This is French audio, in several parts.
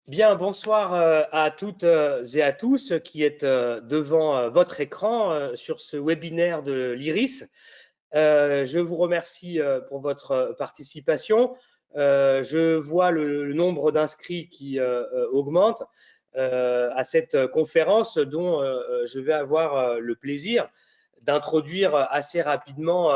Bien, bonsoir à toutes et à tous qui êtes devant votre écran sur ce webinaire de l'IRIS. Je vous remercie pour votre participation. Je vois le nombre d'inscrits qui augmente à cette conférence dont je vais avoir le plaisir d'introduire assez rapidement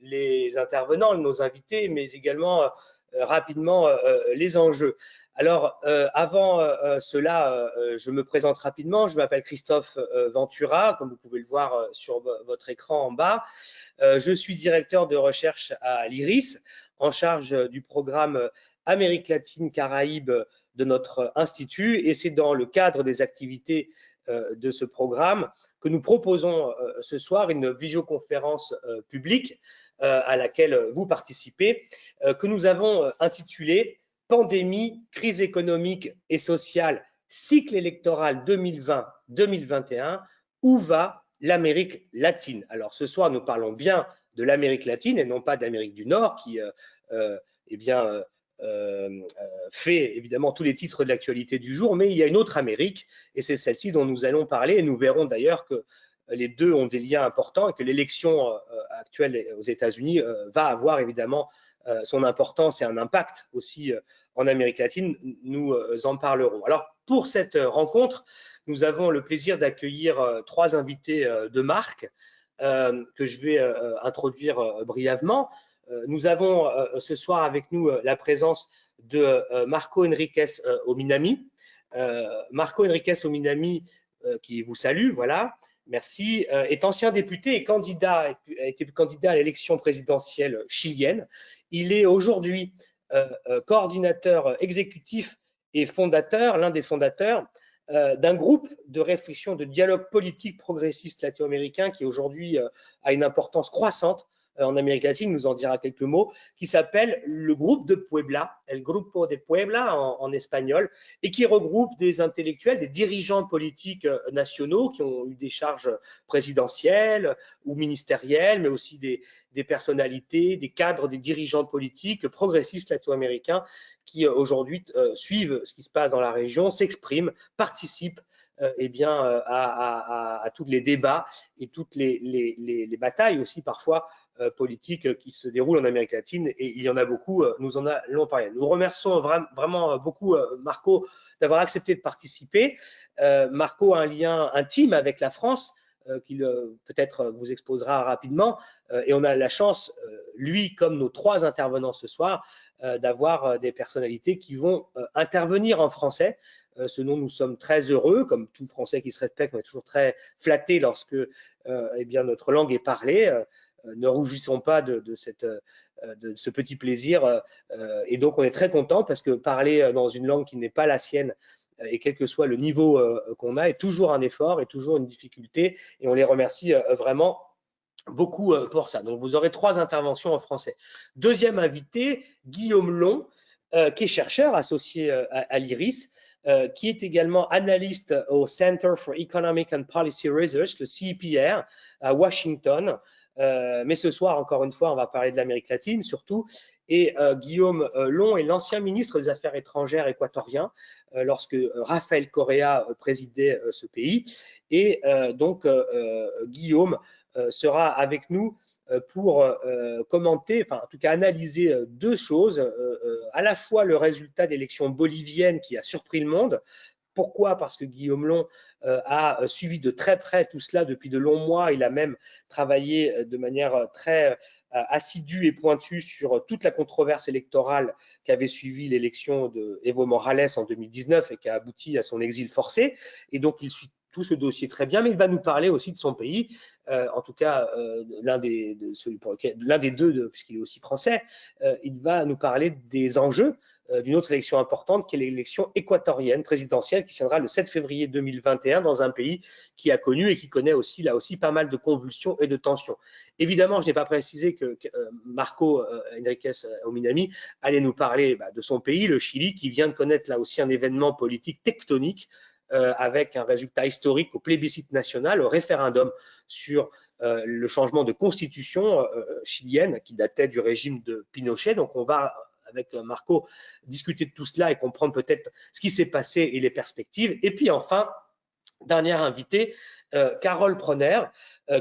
les intervenants, nos invités, mais également rapidement les enjeux. Alors, avant cela, je me présente rapidement. Je m'appelle Christophe Ventura, comme vous pouvez le voir sur votre écran en bas. Je suis directeur de recherche à l'IRIS, en charge du programme Amérique latine Caraïbes de notre institut, et c'est dans le cadre des activités de ce programme que nous proposons ce soir une visioconférence publique à laquelle vous participez, que nous avons intitulée Pandémie, crise économique et sociale, cycle électoral 2020-2021, où va l'Amérique latine? Alors ce soir, nous parlons bien de l'Amérique latine et non pas d'Amérique du Nord qui eh bien, fait évidemment tous les titres de l'actualité du jour, mais il y a une autre Amérique et c'est celle-ci dont nous allons parler et nous verrons d'ailleurs que les deux ont des liens importants et que l'élection actuelle aux États-Unis va avoir évidemment son importance et un impact aussi en Amérique latine. Nous en parlerons. Alors pour cette rencontre, nous avons le plaisir d'accueillir trois invités de marque que je vais introduire brièvement. Nous avons ce soir avec nous la présence de Marco Enriquez Ominami. Marco Enriquez Ominami, qui vous salue, voilà, merci, est ancien député et a été candidat à l'élection présidentielle chilienne. Il est aujourd'hui coordinateur exécutif et fondateur, l'un des fondateurs d'un groupe de réflexion, de dialogue politique progressiste latino-américain qui aujourd'hui a une importance croissante en Amérique latine, nous en dira quelques mots, qui s'appelle le groupe de Puebla, El Grupo de Puebla en espagnol, et qui regroupe des intellectuels, des dirigeants politiques nationaux qui ont eu des charges présidentielles ou ministérielles, mais aussi des personnalités, des cadres, des dirigeants politiques progressistes latino-américains qui aujourd'hui suivent ce qui se passe dans la région, s'expriment, participent eh bien, à tous les débats et toutes les batailles aussi parfois politiques qui se déroulent en Amérique latine, et il y en a beaucoup, nous en allons parler. Nous remercions vraiment beaucoup Marco d'avoir accepté de participer. Marco a un lien intime avec la France, qu'il peut-être vous exposera rapidement, et on a la chance, lui comme nos trois intervenants ce soir, d'avoir des personnalités qui vont intervenir en français, ce dont nous sommes très heureux, comme tout Français qui se respecte, on est toujours très flatté lorsque eh bien, notre langue est parlée. Ne rougissons pas de ce petit plaisir, et donc on est très content parce que parler dans une langue qui n'est pas la sienne, et quel que soit le niveau qu'on a, est toujours un effort et toujours une difficulté, et on les remercie vraiment beaucoup pour ça. Donc vous aurez trois interventions en français. Deuxième invité, Guillaume Long, qui est chercheur associé à l'IRIS, qui est également analyste au Center for Economic and Policy Research, le CEPR, à Washington. Mais ce soir, encore une fois, on va parler de l'Amérique latine surtout. Et Guillaume Long est l'ancien ministre des Affaires étrangères équatorien lorsque Rafael Correa présidait ce pays. Et donc, Guillaume sera avec nous pour commenter, enfin en tout cas analyser deux choses, à la fois le résultat d'élections boliviennes qui a surpris le monde. Pourquoi? Parce que Guillaume Long a suivi de très près tout cela depuis de longs mois. Il a même travaillé de manière très assidue et pointue sur toute la controverse électorale qui avait suivi l'élection d'Evo Morales en 2019 et qui a abouti à son exil forcé. Et donc, il suit tout ce dossier très bien, mais il va nous parler aussi de son pays, en tout cas l'un des deux, puisqu'il est aussi français. Il va nous parler des enjeux d'une autre élection importante qui est l'élection équatorienne présidentielle qui tiendra le 7 février 2021 dans un pays qui a connu et qui connaît aussi là aussi pas mal de convulsions et de tensions. Évidemment, je n'ai pas précisé que Marco Enriquez Ominami allait nous parler de son pays, le Chili, qui vient de connaître là aussi un événement politique tectonique avec un résultat historique au plébiscite national, au référendum sur le changement de constitution chilienne qui datait du régime de Pinochet. Donc on va avec Marco, discuter de tout cela et comprendre peut-être ce qui s'est passé et les perspectives. Et puis enfin, dernière invitée, Carole Proner,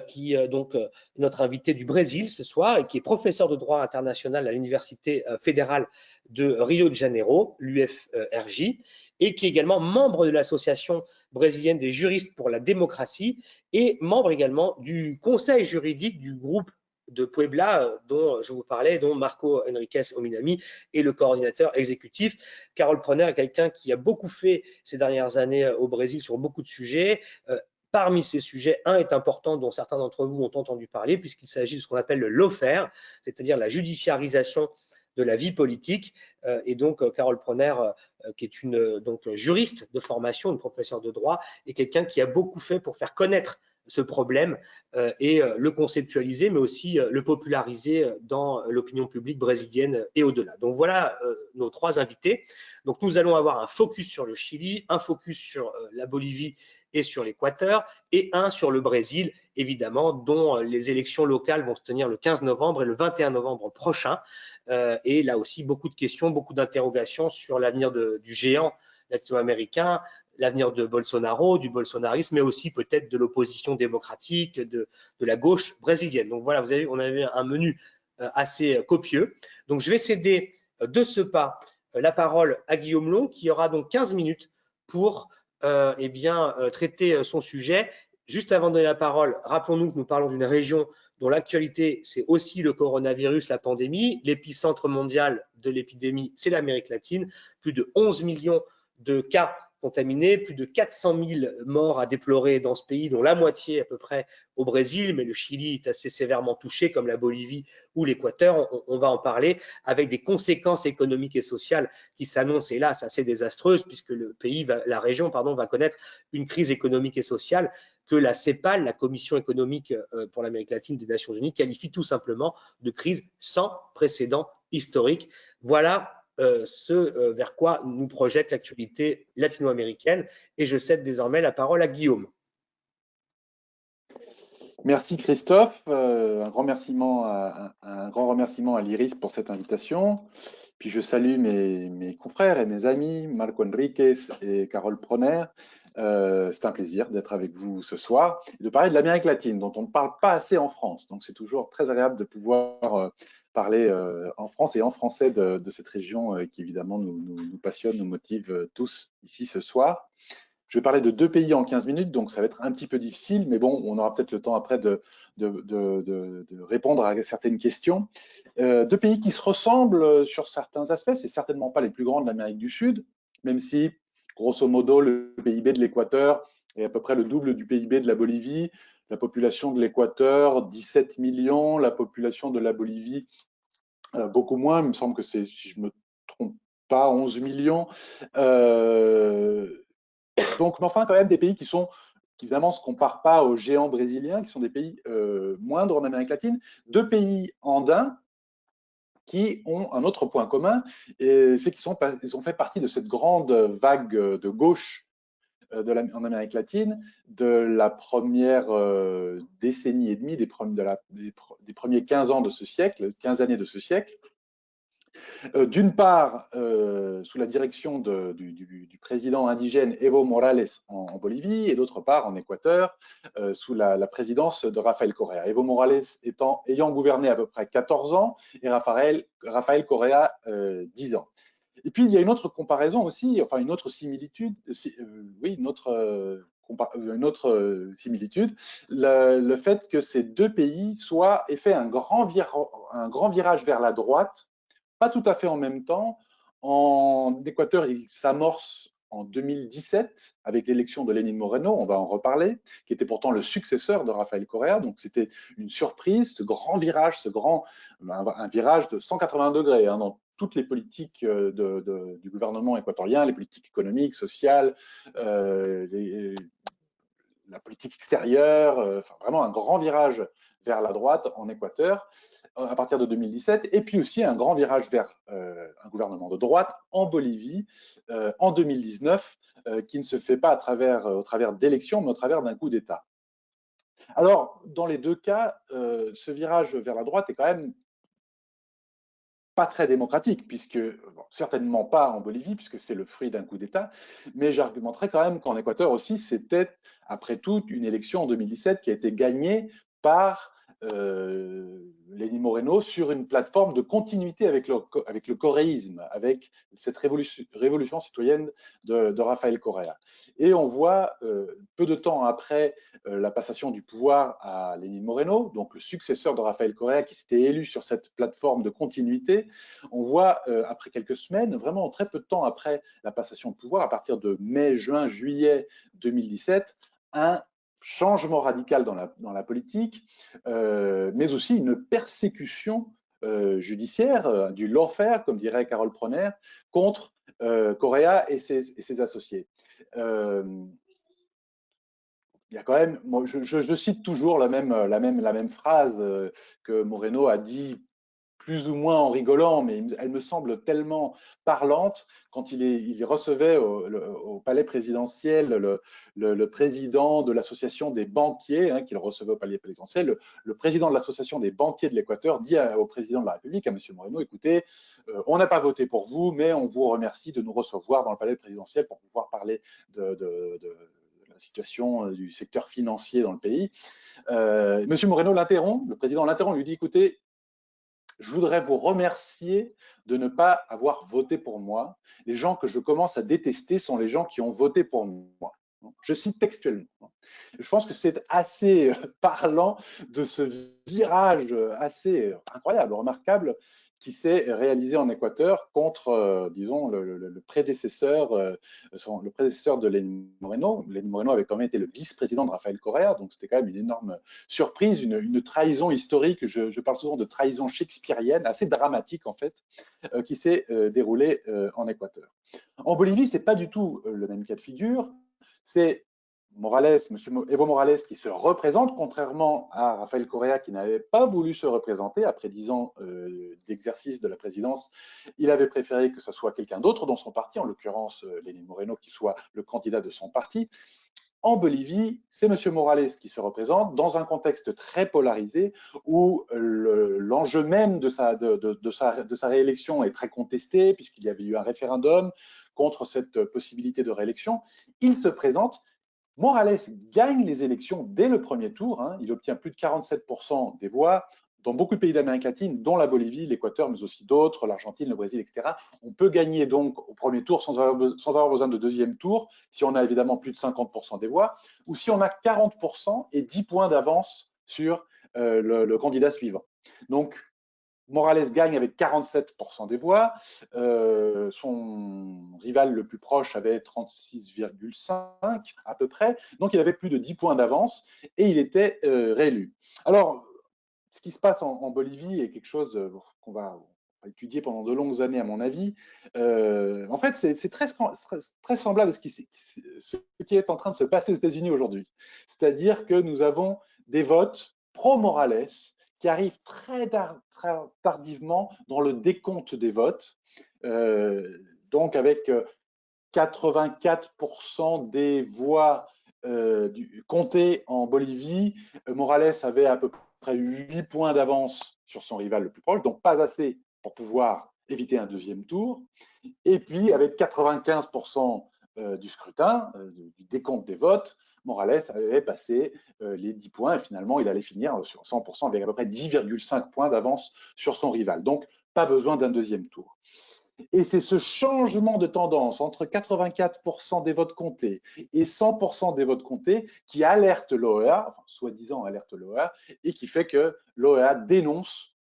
qui donc notre invitée du Brésil ce soir et qui est professeure de droit international à l'Université fédérale de Rio de Janeiro, l'UFRJ, et qui est également membre de l'Association brésilienne des juristes pour la démocratie et membre également du conseil juridique du groupe de Puebla dont je vous parlais, dont Marco Enriquez Ominami est le coordinateur exécutif. Carole Proner est quelqu'un qui a beaucoup fait ces dernières années au Brésil sur beaucoup de sujets. Parmi ces sujets, un est important dont certains d'entre vous ont entendu parler puisqu'il s'agit de ce qu'on appelle le lawfare, c'est-à-dire la judiciarisation de la vie politique. Et donc, Carole Proner, qui est une juriste de formation, une professeure de droit, est quelqu'un qui a beaucoup fait pour faire connaître ce problème et le conceptualiser, mais aussi le populariser dans l'opinion publique brésilienne et au-delà. Donc voilà nos trois invités. Donc nous allons avoir un focus sur le Chili, un focus sur la Bolivie et sur l'Équateur, et un sur le Brésil, évidemment, dont les élections locales vont se tenir le 15 novembre et le 21 novembre prochain. Et là aussi, beaucoup de questions, beaucoup d'interrogations sur l'avenir du géant latino-américain, l'avenir de Bolsonaro, du bolsonarisme, mais aussi peut-être de l'opposition démocratique, de la gauche brésilienne. Donc voilà, vous avez, on avait un menu assez copieux. Donc je vais céder de ce pas la parole à Guillaume Long, qui aura donc 15 minutes pour traiter son sujet. Juste avant de donner la parole, rappelons-nous que nous parlons d'une région dont l'actualité, c'est aussi le coronavirus, la pandémie. L'épicentre mondial de l'épidémie, c'est l'Amérique latine. Plus de 11 millions de cas contaminés, plus de 400 000 morts à déplorer dans ce pays, dont la moitié à peu près au Brésil, mais le Chili est assez sévèrement touché, comme la Bolivie ou l'Équateur, on va en parler, avec des conséquences économiques et sociales qui s'annoncent, hélas, assez désastreuses, puisque la région va connaître une crise économique et sociale que la CEPAL, la Commission économique pour l'Amérique latine des Nations Unies, qualifie tout simplement de crise sans précédent historique. Voilà ce vers quoi nous projette l'actualité latino-américaine. Et je cède désormais la parole à Guillaume. Merci Christophe, un grand remerciement à l'IRIS pour cette invitation. Puis je salue mes confrères et mes amis, Marco Enriquez et Carole Proner. C'est un plaisir d'être avec vous ce soir et de parler de l'Amérique latine, dont on ne parle pas assez en France. Donc c'est toujours très agréable de pouvoir parler en France et en français de cette région qui évidemment nous passionne, nous motive tous ici ce soir. Je vais parler de deux pays en 15 minutes, donc ça va être un petit peu difficile, mais bon, on aura peut-être le temps après de répondre à certaines questions. Deux pays qui se ressemblent sur certains aspects, c'est certainement pas les plus grands de l'Amérique du Sud, même si, grosso modo, le PIB de l'Équateur est à peu près le double du PIB de la Bolivie. La population de l'Équateur, 17 millions, la population de la Bolivie, beaucoup moins, il me semble que c'est, si je me trompe pas, 11 millions. Donc, mais enfin, quand même des pays qui évidemment, ne se comparent pas aux géants brésiliens, qui sont des pays moindres en Amérique latine. Deux pays andins qui ont un autre point commun, c'est qu'ils ont fait partie de cette grande vague de gauche en Amérique latine de la première décennie et demie, des premiers 15 ans de ce siècle, 15 années de ce siècle. D'une part, sous la direction du président indigène Evo Morales en Bolivie, et d'autre part en Équateur, sous la présidence de Rafael Correa. Evo Morales ayant gouverné à peu près 14 ans et Rafael Correa 10 ans. Et puis il y a une autre comparaison aussi, enfin une autre similitude, une autre similitude, le fait que ces deux pays aient fait un grand virage vers la droite, pas tout à fait en même temps. En Équateur, il s'amorce en 2017 avec l'élection de Lénine Moreno, on va en reparler, qui était pourtant le successeur de Rafael Correa. Donc c'était une surprise, ce grand virage, un virage de 180 degrés dans toutes les politiques du gouvernement équatorien, les politiques économiques, sociales, la politique extérieure, enfin vraiment un grand virage vers la droite en Équateur à partir de 2017, et puis aussi un grand virage vers un gouvernement de droite en Bolivie en 2019, qui ne se fait pas au travers d'élections, mais au travers d'un coup d'État. Alors, dans les deux cas, ce virage vers la droite est quand même pas très démocratique, puisque, bon, certainement pas en Bolivie, puisque c'est le fruit d'un coup d'État, mais j'argumenterais quand même qu'en Équateur aussi, c'était, après tout, une élection en 2017 qui a été gagnée par Lenín Moreno sur une plateforme de continuité avec le coréisme, avec cette révolution citoyenne de Rafael Correa. Et on voit, peu de temps après la passation du pouvoir à Lenín Moreno, donc le successeur de Rafael Correa qui s'était élu sur cette plateforme de continuité, on voit après quelques semaines, vraiment très peu de temps après la passation de pouvoir, à partir de mai, juin, juillet 2017, un changement radical dans la politique, mais aussi une persécution judiciaire, du lawfare, comme dirait Carole Proner, contre Correa et ses associés. Il y a quand même, moi, je cite toujours la même phrase que Moreno a dit plus ou moins en rigolant, mais elle me semble tellement parlante quand il recevait au palais présidentiel le président de l'association des banquiers, hein, qu'il recevait au palais présidentiel, le président de l'association des banquiers de l'Équateur dit au président de la République, à M. Moreno, écoutez, on n'a pas voté pour vous, mais on vous remercie de nous recevoir dans le palais présidentiel pour pouvoir parler de la situation du secteur financier dans le pays. M. Moreno l'interrompt, le président l'interrompt, lui dit, écoutez, je voudrais vous remercier de ne pas avoir voté pour moi. Les gens que je commence à détester sont les gens qui ont voté pour moi. Je cite textuellement. Je pense que c'est assez parlant de ce virage assez incroyable, remarquable, qui s'est réalisé en Équateur contre, disons, le prédécesseur de Lenín Moreno. Lenín Moreno avait quand même été le vice-président de Rafael Correa, donc c'était quand même une énorme surprise, une trahison historique. Je parle souvent de trahison shakespearienne, assez dramatique en fait, qui s'est déroulée en Équateur. En Bolivie, c'est pas du tout le même cas de figure. C'est Morales, Monsieur Evo Morales, qui se représente, contrairement à Rafael Correa, qui n'avait pas voulu se représenter après 10 ans d'exercice de la présidence. Il avait préféré que ce soit quelqu'un d'autre dans son parti, en l'occurrence Lenín Moreno, qui soit le candidat de son parti. En Bolivie, c'est M. Morales qui se représente dans un contexte très polarisé où l'enjeu même de sa réélection est très contesté, puisqu'il y avait eu un référendum contre cette possibilité de réélection. Il se présente. Morales gagne les élections dès le premier tour. Hein. Il obtient plus de 47% des voix. Dans beaucoup de pays d'Amérique latine, dont la Bolivie, l'Équateur, mais aussi d'autres, l'Argentine, le Brésil, etc., on peut gagner donc au premier tour sans avoir besoin de deuxième tour, si on a évidemment plus de 50% des voix, ou si on a 40% et 10 points d'avance sur le candidat suivant. Donc, Morales gagne avec 47% des voix. Son rival le plus proche avait 36,5 à peu près. Donc, il avait plus de 10 points d'avance et il était réélu. Alors, ce qui se passe en Bolivie est quelque chose qu'on va étudier pendant de longues années, à mon avis. En fait, c'est très semblable à ce qui est en train de se passer aux États-Unis aujourd'hui. C'est-à-dire que nous avons des votes pro-Morales qui arrivent très tardivement dans le décompte des votes. Donc, avec 84% des voix comptées en Bolivie, Morales avait à peu près 8 points d'avance sur son rival le plus proche, donc pas assez pour pouvoir éviter un deuxième tour. Et puis, avec 95% du scrutin, du décompte des votes, Morales avait passé les 10 points et finalement, il allait finir sur 100% avec à peu près 10,5 points d'avance sur son rival. Donc, pas besoin d'un deuxième tour. Et c'est ce changement de tendance entre 84% des votes comptés et 100% des votes comptés qui alerte l'OEA, enfin, soi-disant alerte l'OEA, et qui fait que l'OEA dénonce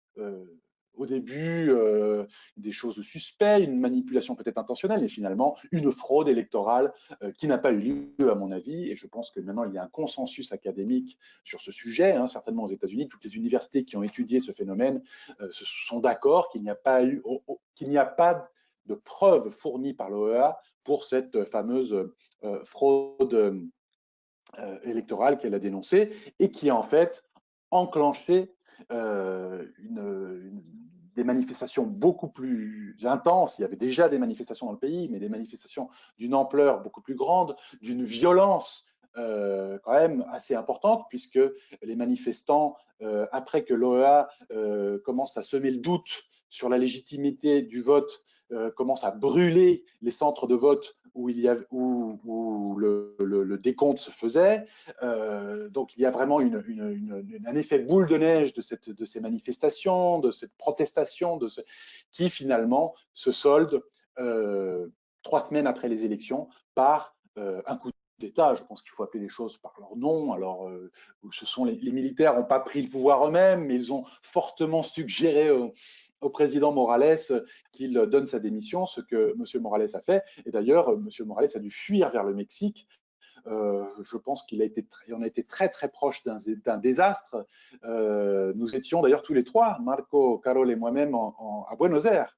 au début des choses suspectes, une manipulation peut-être intentionnelle, et finalement une fraude électorale qui n'a pas eu lieu à mon avis. Et je pense que maintenant il y a un consensus académique sur ce sujet, hein, certainement aux États-Unis. Toutes les universités qui ont étudié ce phénomène sont d'accord qu'il n'y a pas de preuves fournies par l'OEA pour cette fameuse fraude électorale qu'elle a dénoncée et qui a en fait enclenché des manifestations beaucoup plus intenses. Il y avait déjà des manifestations dans le pays, mais des manifestations d'une ampleur beaucoup plus grande, d'une violence quand même assez importante, puisque les manifestants, après que l'OEA commence à semer le doute sur la légitimité du vote commence à brûler les centres de vote où le décompte se faisait. Donc il y a vraiment un effet boule de neige de ces manifestations, de cette protestation, qui finalement se solde 3 semaines après les élections par un coup d'État. Je pense qu'il faut appeler les choses par leur nom. Alors, les militaires n'ont pas pris le pouvoir eux-mêmes, mais ils ont fortement suggéré au président Morales qu'il donne sa démission, ce que M. Morales a fait. Et d'ailleurs, M. Morales a dû fuir vers le Mexique. Je pense qu'il on a été très très proche d'un désastre. Nous étions d'ailleurs tous les trois, Marco, Carol et moi-même, à Buenos Aires.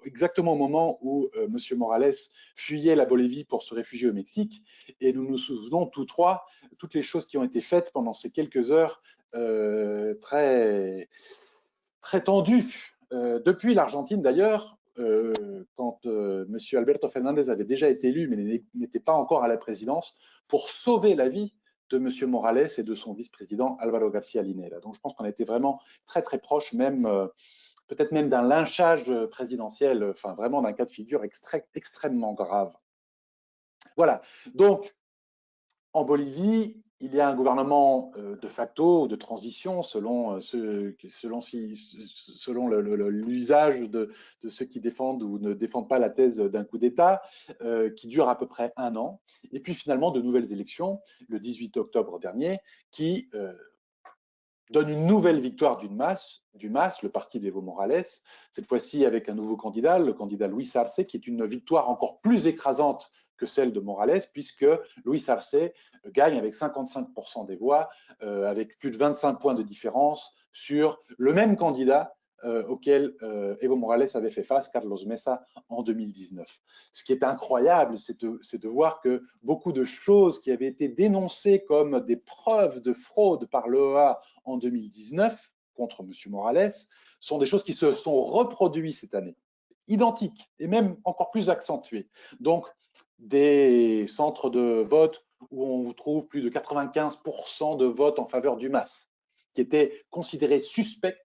Exactement au moment où M. Morales fuyait la Bolivie pour se réfugier au Mexique. Et nous nous souvenons tous trois, toutes les choses qui ont été faites pendant ces quelques heures très, très tendues. Depuis l'Argentine d'ailleurs, quand M. Alberto Fernandez avait déjà été élu, mais n'était pas encore à la présidence, pour sauver la vie de M. Morales et de son vice-président Álvaro García Linera. Donc je pense qu'on a été vraiment très très proche, même peut-être même d'un lynchage présidentiel, enfin vraiment d'un cas de figure extrêmement grave. Voilà. Donc, en Bolivie, il y a un gouvernement de facto, de transition, selon l'usage de ceux qui défendent ou ne défendent pas la thèse d'un coup d'État, qui dure à peu près 1 an. Et puis finalement, de nouvelles élections, le 18 octobre dernier, qui donne une nouvelle victoire du MAS, le parti d'Evo Morales, cette fois-ci avec un nouveau candidat, le candidat Luis Arce, qui est une victoire encore plus écrasante que celle de Morales, puisque Luis Arce gagne avec 55% des voix, avec plus de 25 points de différence sur le même candidat auquel Evo Morales avait fait face, Carlos Mesa, en 2019. Ce qui est incroyable, c'est de voir que beaucoup de choses qui avaient été dénoncées comme des preuves de fraude par l'OEA en 2019 contre M. Morales sont des choses qui se sont reproduites cette année, identiques et même encore plus accentuées. Donc, des centres de vote où on trouve plus de 95% de votes en faveur du MAS, qui étaient considérés suspects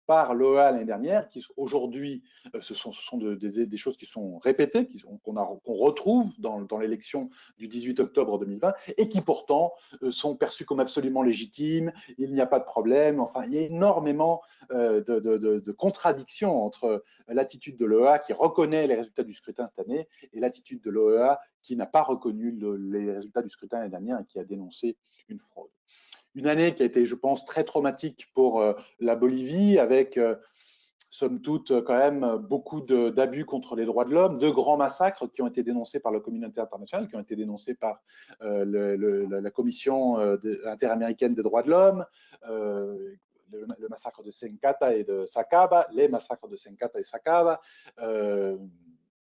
par l'OEA l'année dernière, qui aujourd'hui, ce sont des choses qui sont répétées, qu'on retrouve dans l'élection du 18 octobre 2020, et qui pourtant sont perçues comme absolument légitimes, il n'y a pas de problème, enfin, il y a énormément de contradictions entre l'attitude de l'OEA qui reconnaît les résultats du scrutin cette année et l'attitude de l'OEA qui n'a pas reconnu les résultats du scrutin l'année dernière et qui a dénoncé une fraude. Une année qui a été, je pense, très traumatique pour la Bolivie, avec, somme toute, quand même beaucoup d'abus contre les droits de l'homme, de grands massacres qui ont été dénoncés par la communauté internationale, qui ont été dénoncés par la Commission interaméricaine des droits de l'homme, le massacre de Sencata et de Sacaba, les massacres de Sencata et Sacaba,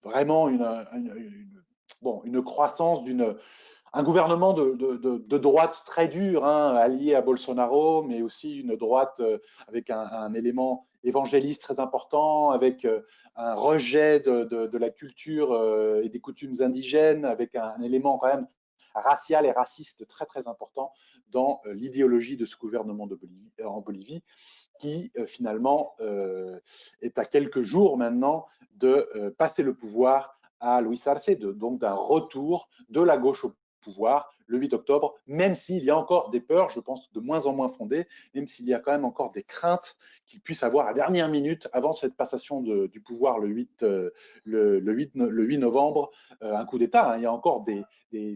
vraiment une croissance un gouvernement de droite très dur, hein, allié à Bolsonaro, mais aussi une droite avec un élément évangéliste très important, avec un rejet de la culture et des coutumes indigènes, avec un élément quand même racial et raciste très très important dans l'idéologie de ce gouvernement en Bolivie, qui finalement est à quelques jours maintenant de passer le pouvoir à Luis Arce, donc d'un retour de la gauche au pouvoir le 8 octobre, même s'il y a encore des peurs, je pense, de moins en moins fondées, même s'il y a quand même encore des craintes qu'il puisse avoir à la dernière minute, avant cette passation du pouvoir le 8 novembre, un coup d'État. Hein. Il y a encore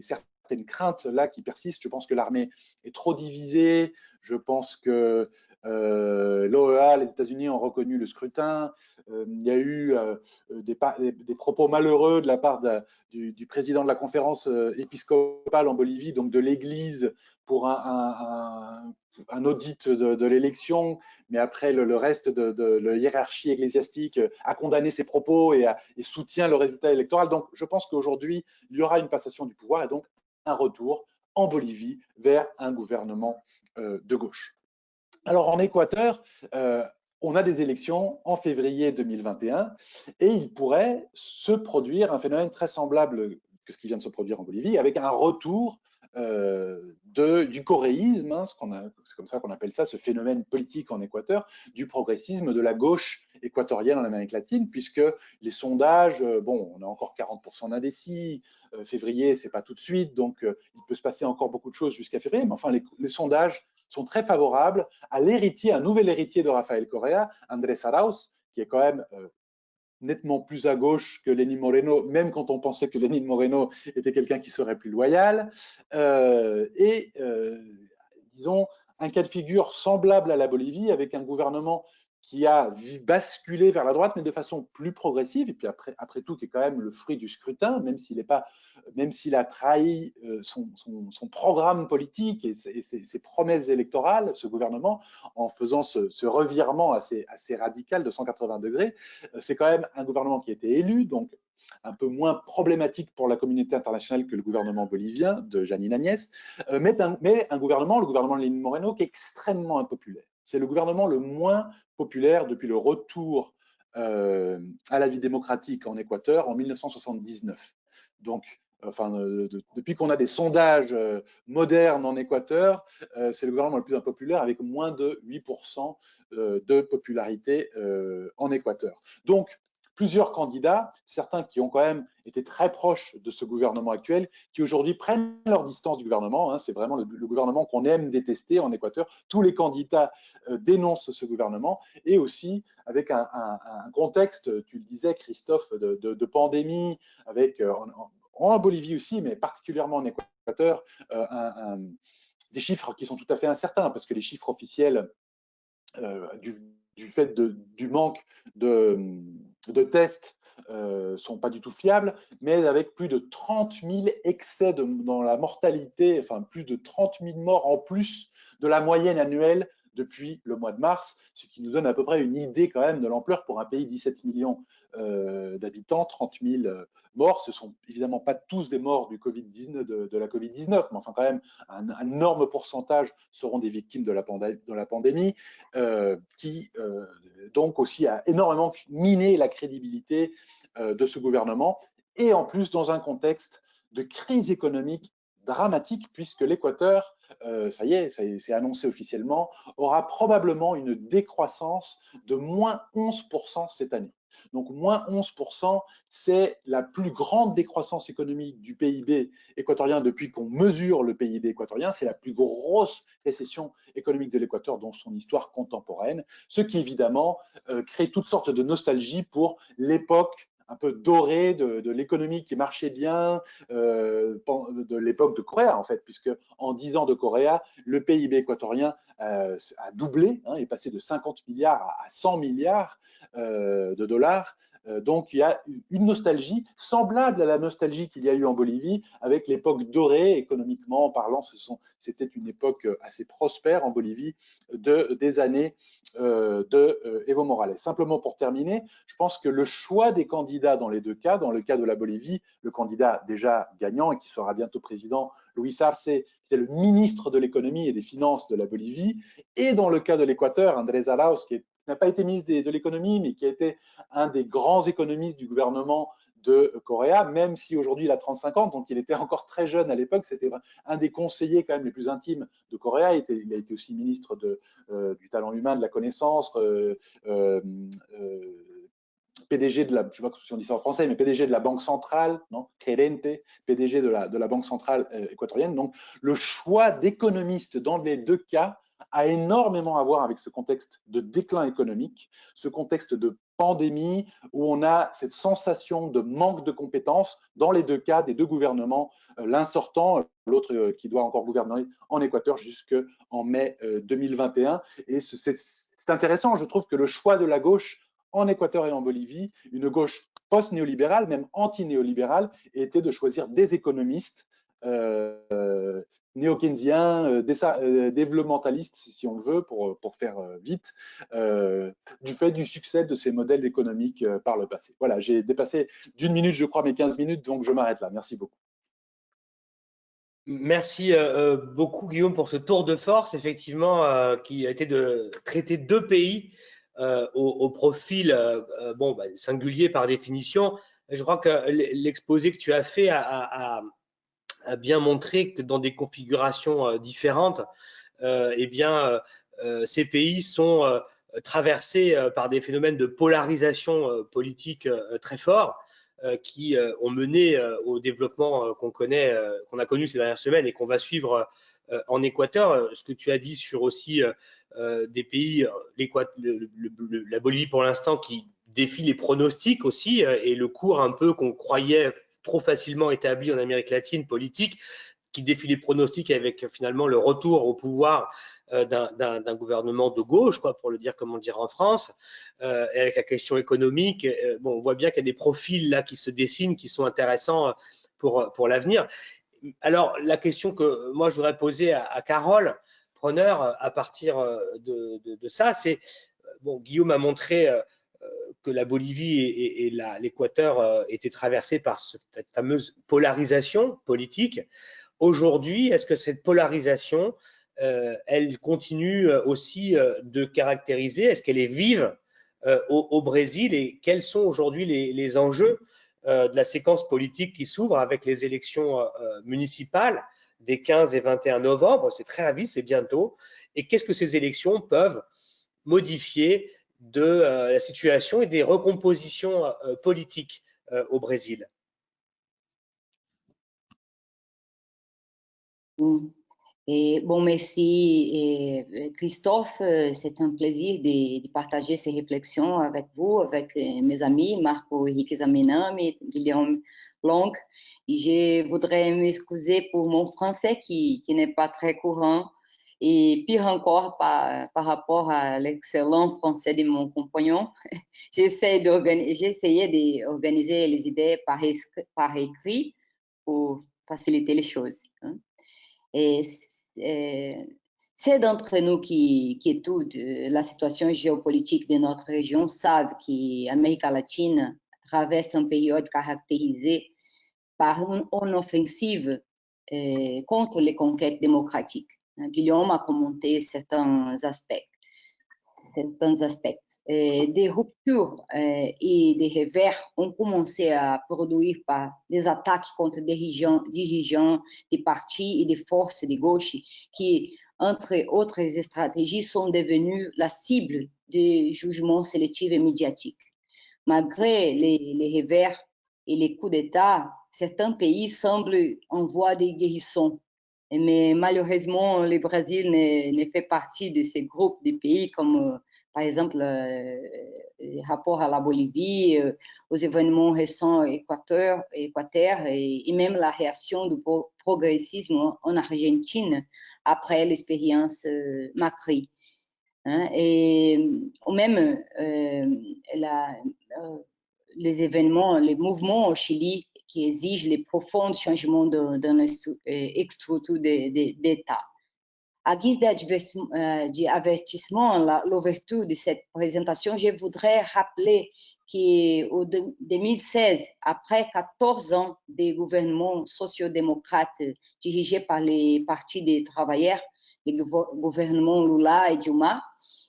certaines craintes là qui persistent. Je pense que l'armée est trop divisée. Je pense que l'OEA, les États-Unis ont reconnu le scrutin. Il y a eu des propos malheureux de la part du président de la conférence épiscopale en Bolivie, donc de l'Église, pour un audit de l'élection, mais après le reste de la hiérarchie ecclésiastique a condamné ces propos et soutient le résultat électoral. Donc je pense qu'aujourd'hui, il y aura une passation du pouvoir et donc un retour en Bolivie vers un gouvernement de gauche. Alors en Équateur, on a des élections en février 2021 et il pourrait se produire un phénomène très semblable que ce qui vient de se produire en Bolivie, avec un retour du coréisme, hein, c'est comme ça qu'on appelle ça, ce phénomène politique en Équateur, du progressisme, de la gauche équatorienne en Amérique latine, puisque les sondages, bon, on a encore 40% d'indécis, février, c'est pas tout de suite, donc il peut se passer encore beaucoup de choses jusqu'à février, mais enfin, les sondages sont très favorables à l'héritier, un nouvel héritier de Rafael Correa, Andrés Arauz, qui est quand même nettement plus à gauche que Lenín Moreno, même quand on pensait que Lenín Moreno était quelqu'un qui serait plus loyal, disons, un cas de figure semblable à la Bolivie, avec un gouvernement qui a basculé vers la droite, mais de façon plus progressive, et puis après tout, qui est quand même le fruit du scrutin, même s'il a trahi son programme politique et ses promesses électorales, ce gouvernement, en faisant ce revirement assez radical de 180 degrés. C'est quand même un gouvernement qui a été élu, donc un peu moins problématique pour la communauté internationale que le gouvernement bolivien de Janine Agnès, mais un gouvernement, le gouvernement de Lenín Moreno, qui est extrêmement impopulaire. C'est le gouvernement le moins populaire depuis le retour à la vie démocratique en Équateur en 1979. Donc, depuis qu'on a des sondages modernes en Équateur, c'est le gouvernement le plus impopulaire avec moins de 8% de popularité en Équateur. Donc, plusieurs candidats, certains qui ont quand même été très proches de ce gouvernement actuel, qui aujourd'hui prennent leur distance du gouvernement. Hein, c'est vraiment le gouvernement qu'on aime détester en Équateur. Tous les candidats dénoncent ce gouvernement, et aussi avec un contexte, tu le disais Christophe, de pandémie, avec en Bolivie aussi, mais particulièrement en Équateur, des chiffres qui sont tout à fait incertains, parce que les chiffres officiels du fait du manque de tests sont pas du tout fiables, mais avec plus de 30 000 excès dans la mortalité, enfin plus de 30 000 morts en plus de la moyenne annuelle depuis le mois de mars, ce qui nous donne à peu près une idée quand même de l'ampleur pour un pays de 17 millions d'habitants, 30 000 morts. Ce ne sont évidemment pas tous des morts du COVID-19, de la Covid-19, mais enfin quand même un énorme pourcentage seront des victimes de la pandémie, qui donc aussi a énormément miné la crédibilité de ce gouvernement, et en plus dans un contexte de crise économique dramatique, puisque l'Équateur, ça y est, c'est annoncé officiellement, aura probablement une décroissance de moins 11% cette année. Donc moins 11%, c'est la plus grande décroissance économique du PIB équatorien depuis qu'on mesure le PIB équatorien. C'est la plus grosse récession économique de l'Équateur dans son histoire contemporaine, ce qui évidemment crée toutes sortes de nostalgie pour l'époque un peu dorée de l'économie qui marchait bien, de l'époque de Correa en fait, puisque en 10 ans de Correa, le PIB équatorien a doublé, hein, est passé de 50 milliards à 100 milliards de dollars. Donc il y a une nostalgie semblable à la nostalgie qu'il y a eu en Bolivie avec l'époque dorée, économiquement parlant. C'était une époque assez prospère en Bolivie des années de Evo Morales. Simplement pour terminer, je pense que le choix des candidats dans les deux cas, dans le cas de la Bolivie, le candidat déjà gagnant et qui sera bientôt président, Luis Arce, qui est le ministre de l'économie et des finances de la Bolivie, et dans le cas de l'Équateur, Andrés Arauz, qui n'a pas été ministre de l'économie, mais qui a été un des grands économistes du gouvernement de Correa, même si aujourd'hui il a 35 ans, donc il était encore très jeune à l'époque. C'était un des conseillers quand même les plus intimes de Correa. Il a été aussi ministre du talent humain, de la connaissance, PDG de la, je ne sais pas si on dit ça en français, mais PDG de la Banque centrale, non, Gerente, PDG de la Banque centrale équatorienne. Donc, le choix d'économistes dans les deux cas a énormément à voir avec ce contexte de déclin économique, ce contexte de pandémie où on a cette sensation de manque de compétences dans les deux cas des deux gouvernements, l'un sortant, l'autre qui doit encore gouverner en Équateur jusqu'en mai 2021. Et c'est intéressant, je trouve que le choix de la gauche en Équateur et en Bolivie, une gauche post-néolibérale, même anti-néolibérale, était de choisir des économistes néo-keynesiens, développementalistes, si on le veut, pour faire vite, du fait du succès de ces modèles économiques par le passé. Voilà, j'ai dépassé d'une minute, je crois, mes 15 minutes, donc je m'arrête là. Merci beaucoup. Merci beaucoup, Guillaume, pour ce tour de force, effectivement, qui a été de traiter deux pays au profil singulier par définition. Je crois que l'exposé que tu as fait a bien montré que dans des configurations différentes, ces pays sont traversée par des phénomènes de polarisation politique très forts qui ont mené au développement qu'on a connu ces dernières semaines et qu'on va suivre en Équateur. Ce que tu as dit sur aussi des pays, la Bolivie pour l'instant, qui défie les pronostics aussi et le cours un peu qu'on croyait trop facilement établi en Amérique latine politique, qui défie les pronostics avec finalement le retour au pouvoir d'un gouvernement de gauche, quoi, pour le dire comme on dirait en France, et avec la question économique. Bon, on voit bien qu'il y a des profils là qui se dessinent, qui sont intéressants pour l'avenir. Alors, la question que moi je voudrais poser à Carole Proner à partir de ça, c'est, bon, Guillaume a montré que la Bolivie et l'Équateur étaient traversés par cette fameuse polarisation politique. Aujourd'hui, est-ce que cette polarisation, elle continue aussi de caractériser, est-ce qu'elle est vive au Brésil et quels sont aujourd'hui les enjeux de la séquence politique qui s'ouvre avec les élections municipales des 15 et 21 novembre? C'est très vite, c'est bientôt. Et qu'est-ce que ces élections peuvent modifier de la situation et des recompositions politiques au Brésil? Et bon, merci Christophe. C'est un plaisir de partager ces réflexions avec vous, avec mes amis Marco Henrique Zaminam et Guillaume Long. Et je voudrais m'excuser pour mon français qui n'est pas très courant et pire encore par rapport à l'excellent français de mon compagnon. J'ai essayé d'organiser les idées par écrit pour faciliter les choses. Hein. Et ceux d'entre nous qui étudient la situation géopolitique de notre région savent que l'Amérique latine traverse une période caractérisée par une offensive contre les conquêtes démocratiques. Guillaume a commenté certains aspects. Des ruptures et des revers ont commencé à produire par des attaques contre des dirigeants des partis et des forces de gauche qui, entre autres stratégies, sont devenus la cible de jugements sélectifs et médiatiques. Malgré les revers et les coups d'État, certains pays semblent en voie de guérison. Mais malheureusement, le Brésil ne fait partie de ces groupes de pays comme par exemple, rapport à la Bolivie, aux événements récents Équateur et même la réaction du progressisme en Argentine après l'expérience Macri. Hein, et même les événements, les mouvements au Chili qui exigent les profonds changements dans structure d'État. À guise d'avertissement, l'ouverture de cette présentation, je voudrais rappeler qu'en 2016, après 14 ans de gouvernement sociodémocrate dirigé par les partis des travailleurs, les gouvernements Lula et Dilma,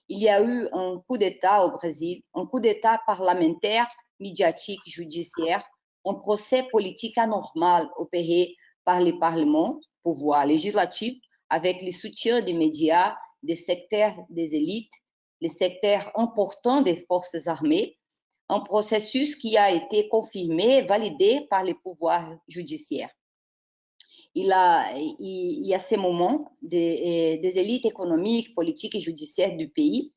il y a eu un coup d'État au Brésil, un coup d'État parlementaire, médiatique, judiciaire, un procès politique anormal opéré par les parlements, pouvoir législatif, avec le soutien des médias, des secteurs des élites, les secteurs importants des forces armées, un processus qui a été confirmé et validé par les pouvoirs judiciaires. Il y a ces moments des élites économiques, politiques et judiciaires du pays,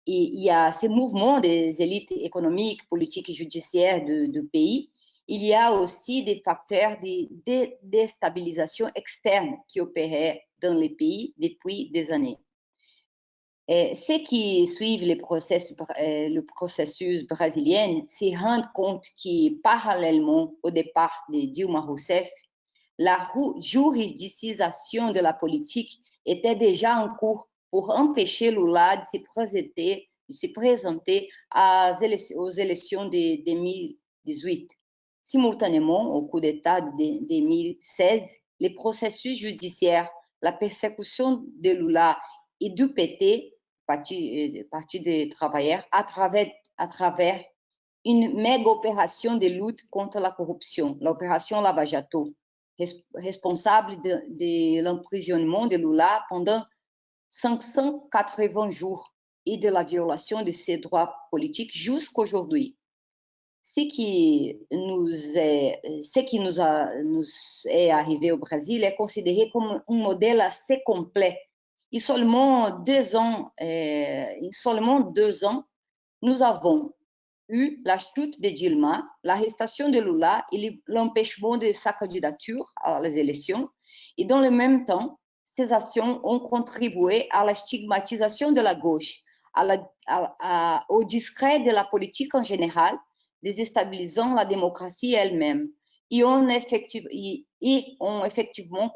il y a ces mouvements des élites économiques, politiques et judiciaires du pays. Il y a aussi des facteurs de déstabilisation externe qui opéraient dans les pays depuis des années. Et ceux qui suivent le processus brésilien se rendent compte que, parallèlement au départ de Dilma Rousseff, la juridictisation de la politique était déjà en cours pour empêcher Lula de se présenter aux élections de 2018. Simultanément, au coup d'État de 2016, les processus judiciaires, la persécution de Lula et du PT, Parti des travailleurs, à travers une méga opération de lutte contre la corruption, l'opération Lava Jato, responsable de l'emprisonnement de Lula pendant 580 jours et de la violation de ses droits politiques jusqu'aujourd'hui. Ce qui nous est arrivé au Brésil est considéré comme un modèle assez complet. En seulement 2 ans, nous avons eu la chute de Dilma, l'arrestation de Lula et l'empêchement de sa candidature à les élections. Et dans le même temps, ces actions ont contribué à la stigmatisation de la gauche, au discret de la politique en général, déstabilisant la démocratie elle-même, et ont effectivement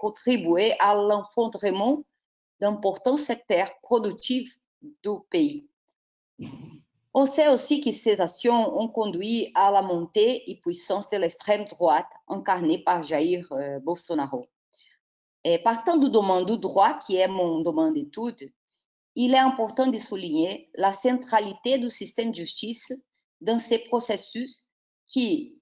contribué à l'effondrement d'importants secteurs productifs du pays. On sait aussi que ces actions ont conduit à la montée et puissance de l'extrême droite incarnée par Jair Bolsonaro. Et partant du domaine du droit, qui est mon domaine d'étude, il est important de souligner la centralité du système de justice dans ces processus qui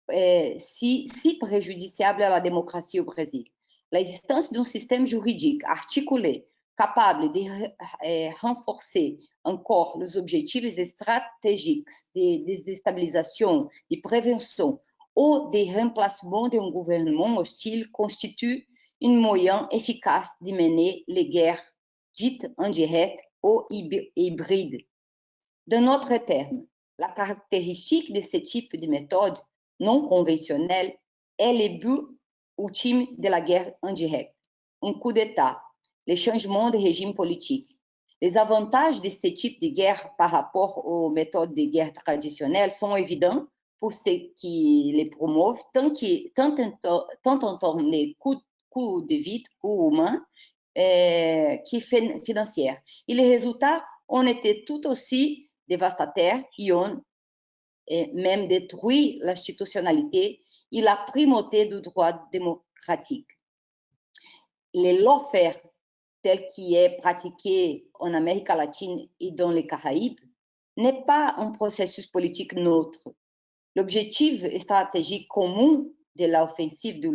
est si préjudiciable à la démocratie au Brésil. L'existence d'un système juridique articulé, capable de renforcer encore les objectifs stratégiques de déstabilisation, de prévention ou de remplacement d'un gouvernement hostile constitue un moyen efficace de mener les guerres dites indirectes ou hybrides. Dans notre terme, la caractéristique de ce type de méthode non conventionnelle est le but ultime de la guerre indirecte, un coup d'État, le changement de régime politique. Les avantages de ce type de guerre par rapport aux méthodes de guerre traditionnelles sont évidents pour ceux qui les promouvent, tant en termes de coût de vie, coût humain, que financière. Et les résultats ont été tout aussi dévastateurs et ont même détruit l'institutionnalité et la primauté du droit démocratique. Le lawfare tel qu'il est pratiqué en Amérique latine et dans les Caraïbes n'est pas un processus politique neutre. L'objectif stratégique commun de l'offensive du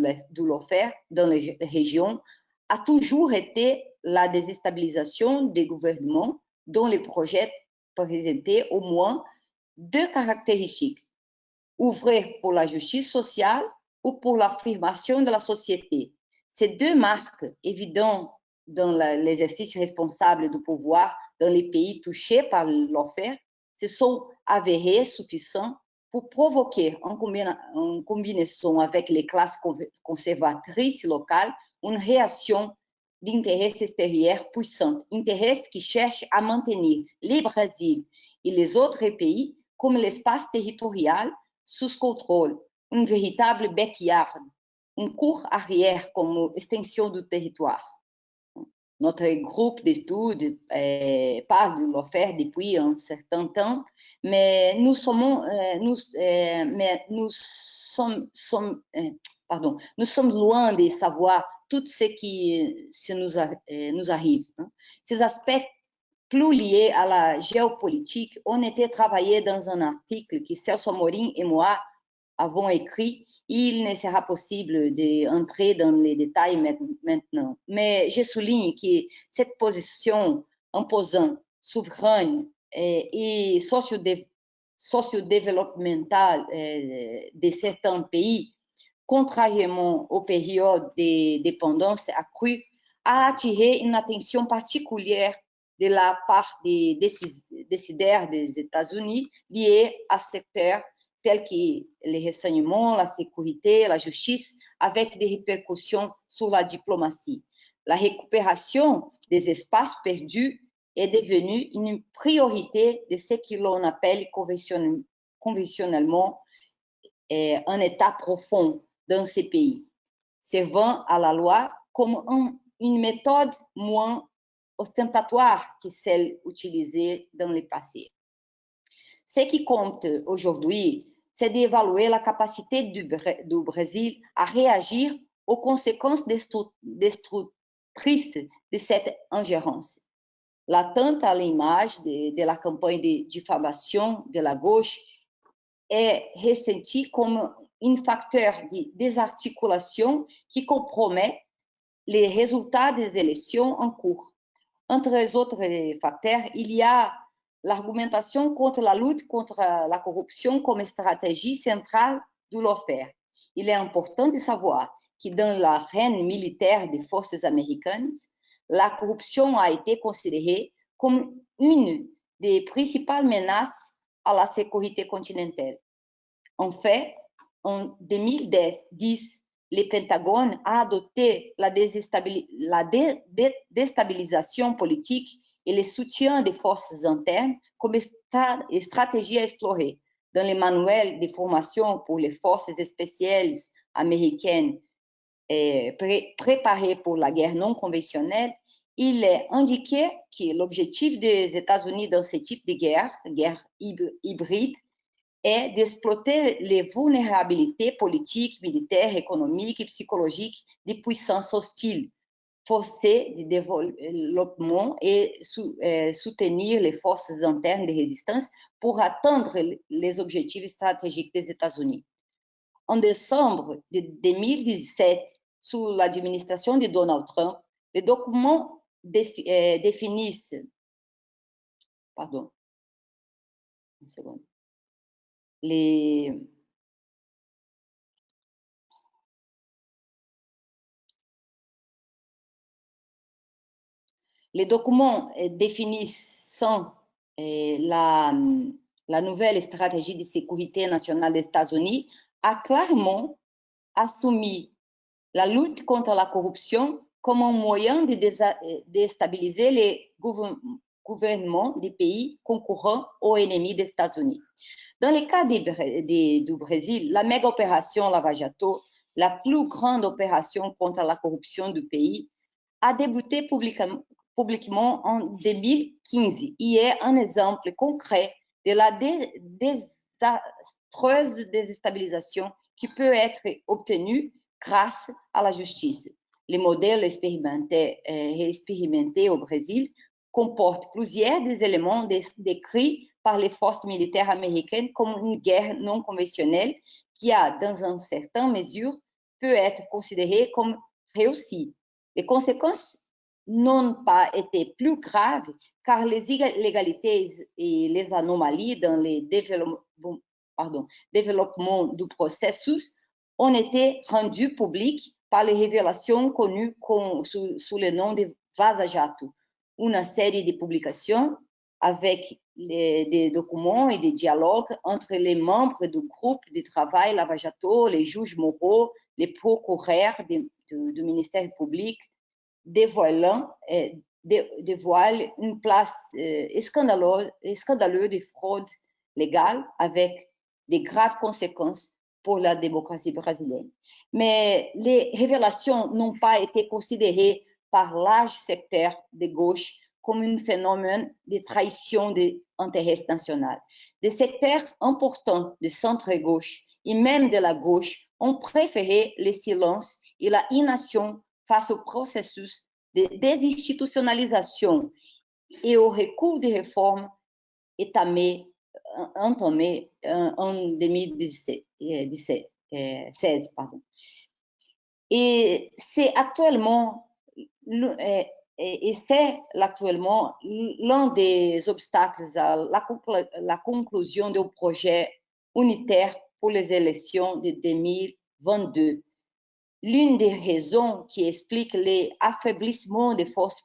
lawfare dans les régions a toujours été la déstabilisation des gouvernements dont les projets présentaient au moins 2 caractéristiques: ouvrir pour la justice sociale ou pour l'affirmation de la société. Ces 2 marques évidentes dans l'exercice responsable du pouvoir dans les pays touchés par lawfare se sont avérées suffisantes pour provoquer, en combinaison avec les classes conservatrices locales, une réaction d'intérêt extérieur puissante, intérêt qui cherche à maintenir le Brésil et les autres pays comme l'espace territorial sous contrôle, un véritable backyard, une cour arrière comme extension du territoire. Notre groupe d'études parle de l'affaire depuis un certain temps, mais nous sommes loin de savoir tout ce qui nous arrive. Ces aspects plus liés à la géopolitique ont été travaillés dans un article que Celso Amorim et moi avons écrit. Il ne sera possible d'entrer dans les détails maintenant. Mais je souligne que cette position imposante, souveraine et socio-développementale de certains pays, contrairement aux périodes de dépendance accrue, a attiré une attention particulière de la part des décideurs des États-Unis liés à secteurs tels que les renseignements, la sécurité, la justice, avec des répercussions sur la diplomatie. La récupération des espaces perdus est devenue une priorité de ce que l'on appelle conventionnellement un État profond dans ces pays, servant à la loi comme une méthode moins ostentatoire que celle utilisée dans le passé. Ce qui compte aujourd'hui, c'est d'évaluer la capacité du Brésil à réagir aux conséquences destructrices de cette ingérence. L'attente à l'image de la campagne de diffamation de la gauche est ressentie comme un facteur de désarticulation qui compromet les résultats des élections en cours. Entre les autres facteurs, il y a l'argumentation contre la lutte contre la corruption comme stratégie centrale de l'affaire. Il est important de savoir que dans l'arène militaire des forces américaines, la corruption a été considérée comme une des principales menaces à la sécurité continentale. En fait, en 2010, le Pentagone a adopté la déstabilisation politique et le soutien des forces internes comme stratégie à explorer. Dans le manuel de formation pour les forces spéciales américaines préparées pour la guerre non conventionnelle, il est indiqué que l'objectif des États-Unis dans ce type de guerre hybride, est d'exploiter les vulnérabilités politiques, militaires, économiques et psychologiques des puissances hostiles, forcer le développement et soutenir les forces internes de résistance pour atteindre les objectifs stratégiques des États-Unis. En décembre de 2017, sous l'administration de Donald Trump, les documents définissent... Pardon. Une seconde. Les documents définissant la nouvelle stratégie de sécurité nationale des États-Unis a clairement assumé la lutte contre la corruption comme un moyen de déstabiliser les gouvernements des pays concurrents aux ennemis des États-Unis. Dans le cas du Brésil, la méga opération Lava Jato, la plus grande opération contre la corruption du pays, a débuté publiquement en 2015 et est un exemple concret de la désastreuse déstabilisation qui peut être obtenue grâce à la justice. Le modèle expérimenté au Brésil comporte plusieurs des éléments décrits par les forces militaires américaines comme une guerre non conventionnelle qui a, dans une certaine mesure, peut être considérée comme réussie. Les conséquences n'ont pas été plus graves car les illégalités et les anomalies dans le développement du processus ont été rendues publiques par les révélations connues sous le nom de Vaza Jato, une série de publications avec des documents et des dialogues entre les membres du groupe de travail Lava Jato, les juges moraux, les procureurs du ministère public, dévoile une place scandaleuse de fraude légale avec de graves conséquences pour la démocratie brésilienne. Mais les révélations n'ont pas été considérées par large secteur de gauche comme un phénomène de trahison de l'intérêt national. Des secteurs importants de centre-gauche et même de la gauche ont préféré le silence et la inaction face au processus de désinstitutionnalisation et au recours des réformes entamées en 2016. Et c'est actuellement l'un des obstacles à la conclusion du projet unitaire pour les élections de 2022. L'une des raisons qui explique l'affaiblissement des forces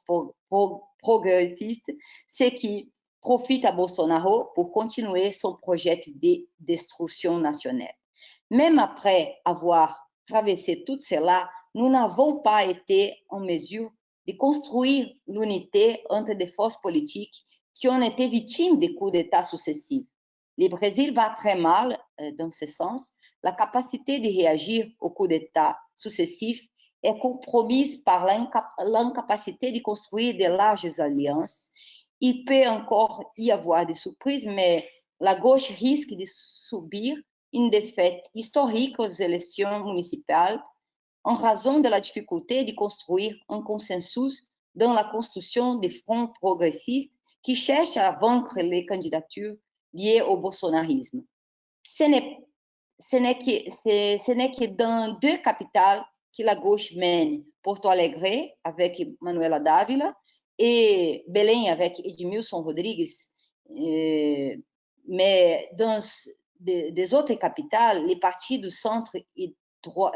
progressistes, c'est qui profite à Bolsonaro pour continuer son projet de destruction nationale. Même après avoir traversé tout cela, nous n'avons pas été en mesure de construire l'unité entre des forces politiques qui ont été victimes des coups d'État successifs. Le Brésil va très mal dans ce sens. La capacité de réagir aux coups d'État successifs est compromise par l'incapacité de construire de larges alliances. Il peut encore y avoir des surprises, mais la gauche risque de subir une défaite historique aux élections municipales en raison de la difficulté de construire un consensus dans la construction des fronts progressistes qui cherchent à vaincre les candidatures liées au bolsonarisme. Ce n'est que dans deux capitales que la gauche mène, Porto Alegre avec Manuela Dávila et Belém avec Edmilson Rodrigues, mais dans des autres capitales, les partis du centre et droit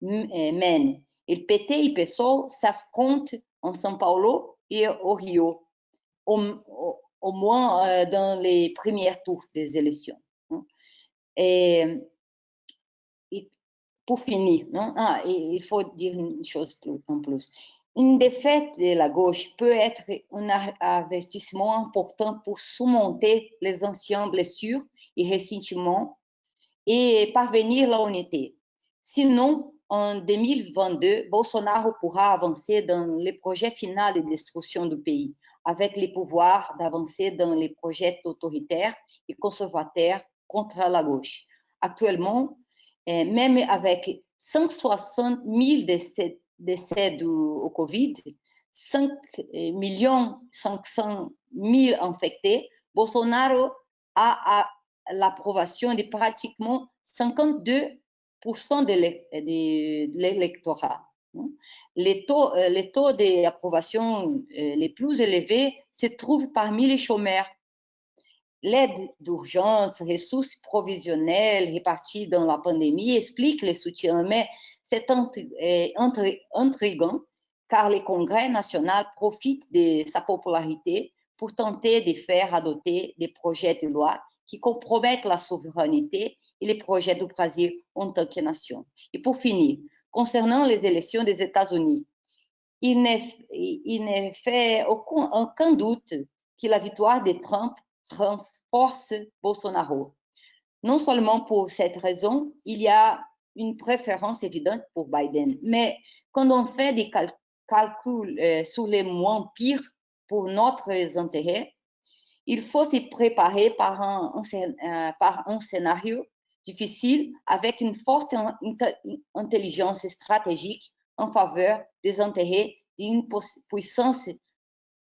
mènent. Et PT et PSOL s'affrontent en São Paulo et au Rio, au moins dans les premiers tours des élections. Et pour finir, il faut dire une chose en plus. Une défaite de la gauche peut être un avertissement important pour surmonter les anciennes blessures et ressentiments et parvenir à l'unité. Sinon, en 2022, Bolsonaro pourra avancer dans les projets finaux de destruction du pays, avec les pouvoirs d'avancer dans les projets autoritaires et conservateurs contre la gauche. Actuellement, même avec 160 000 décès au Covid, 5 500 000 infectés, Bolsonaro a l'approbation de pratiquement 52% de l'électorat. Les taux d'approbation les plus élevés se trouvent parmi les chômeurs. L'aide d'urgence, ressources provisionnelles réparties dans la pandémie expliquent le soutien, mais c'est intriguant car le Congrès national profite de sa popularité pour tenter de faire adopter des projets de loi qui compromettent la souveraineté et les projets du Brésil en tant que nation. Et pour finir, concernant les élections des États-Unis, il n'est fait aucun doute que la victoire de Trump renforce Bolsonaro. Non seulement pour cette raison, il y a une préférence évidente pour Biden, mais quand on fait des calculs sur les moins pires pour notre intérêt, il faut se préparer par un scénario difficile avec une forte intelligence stratégique en faveur des intérêts d'une puissance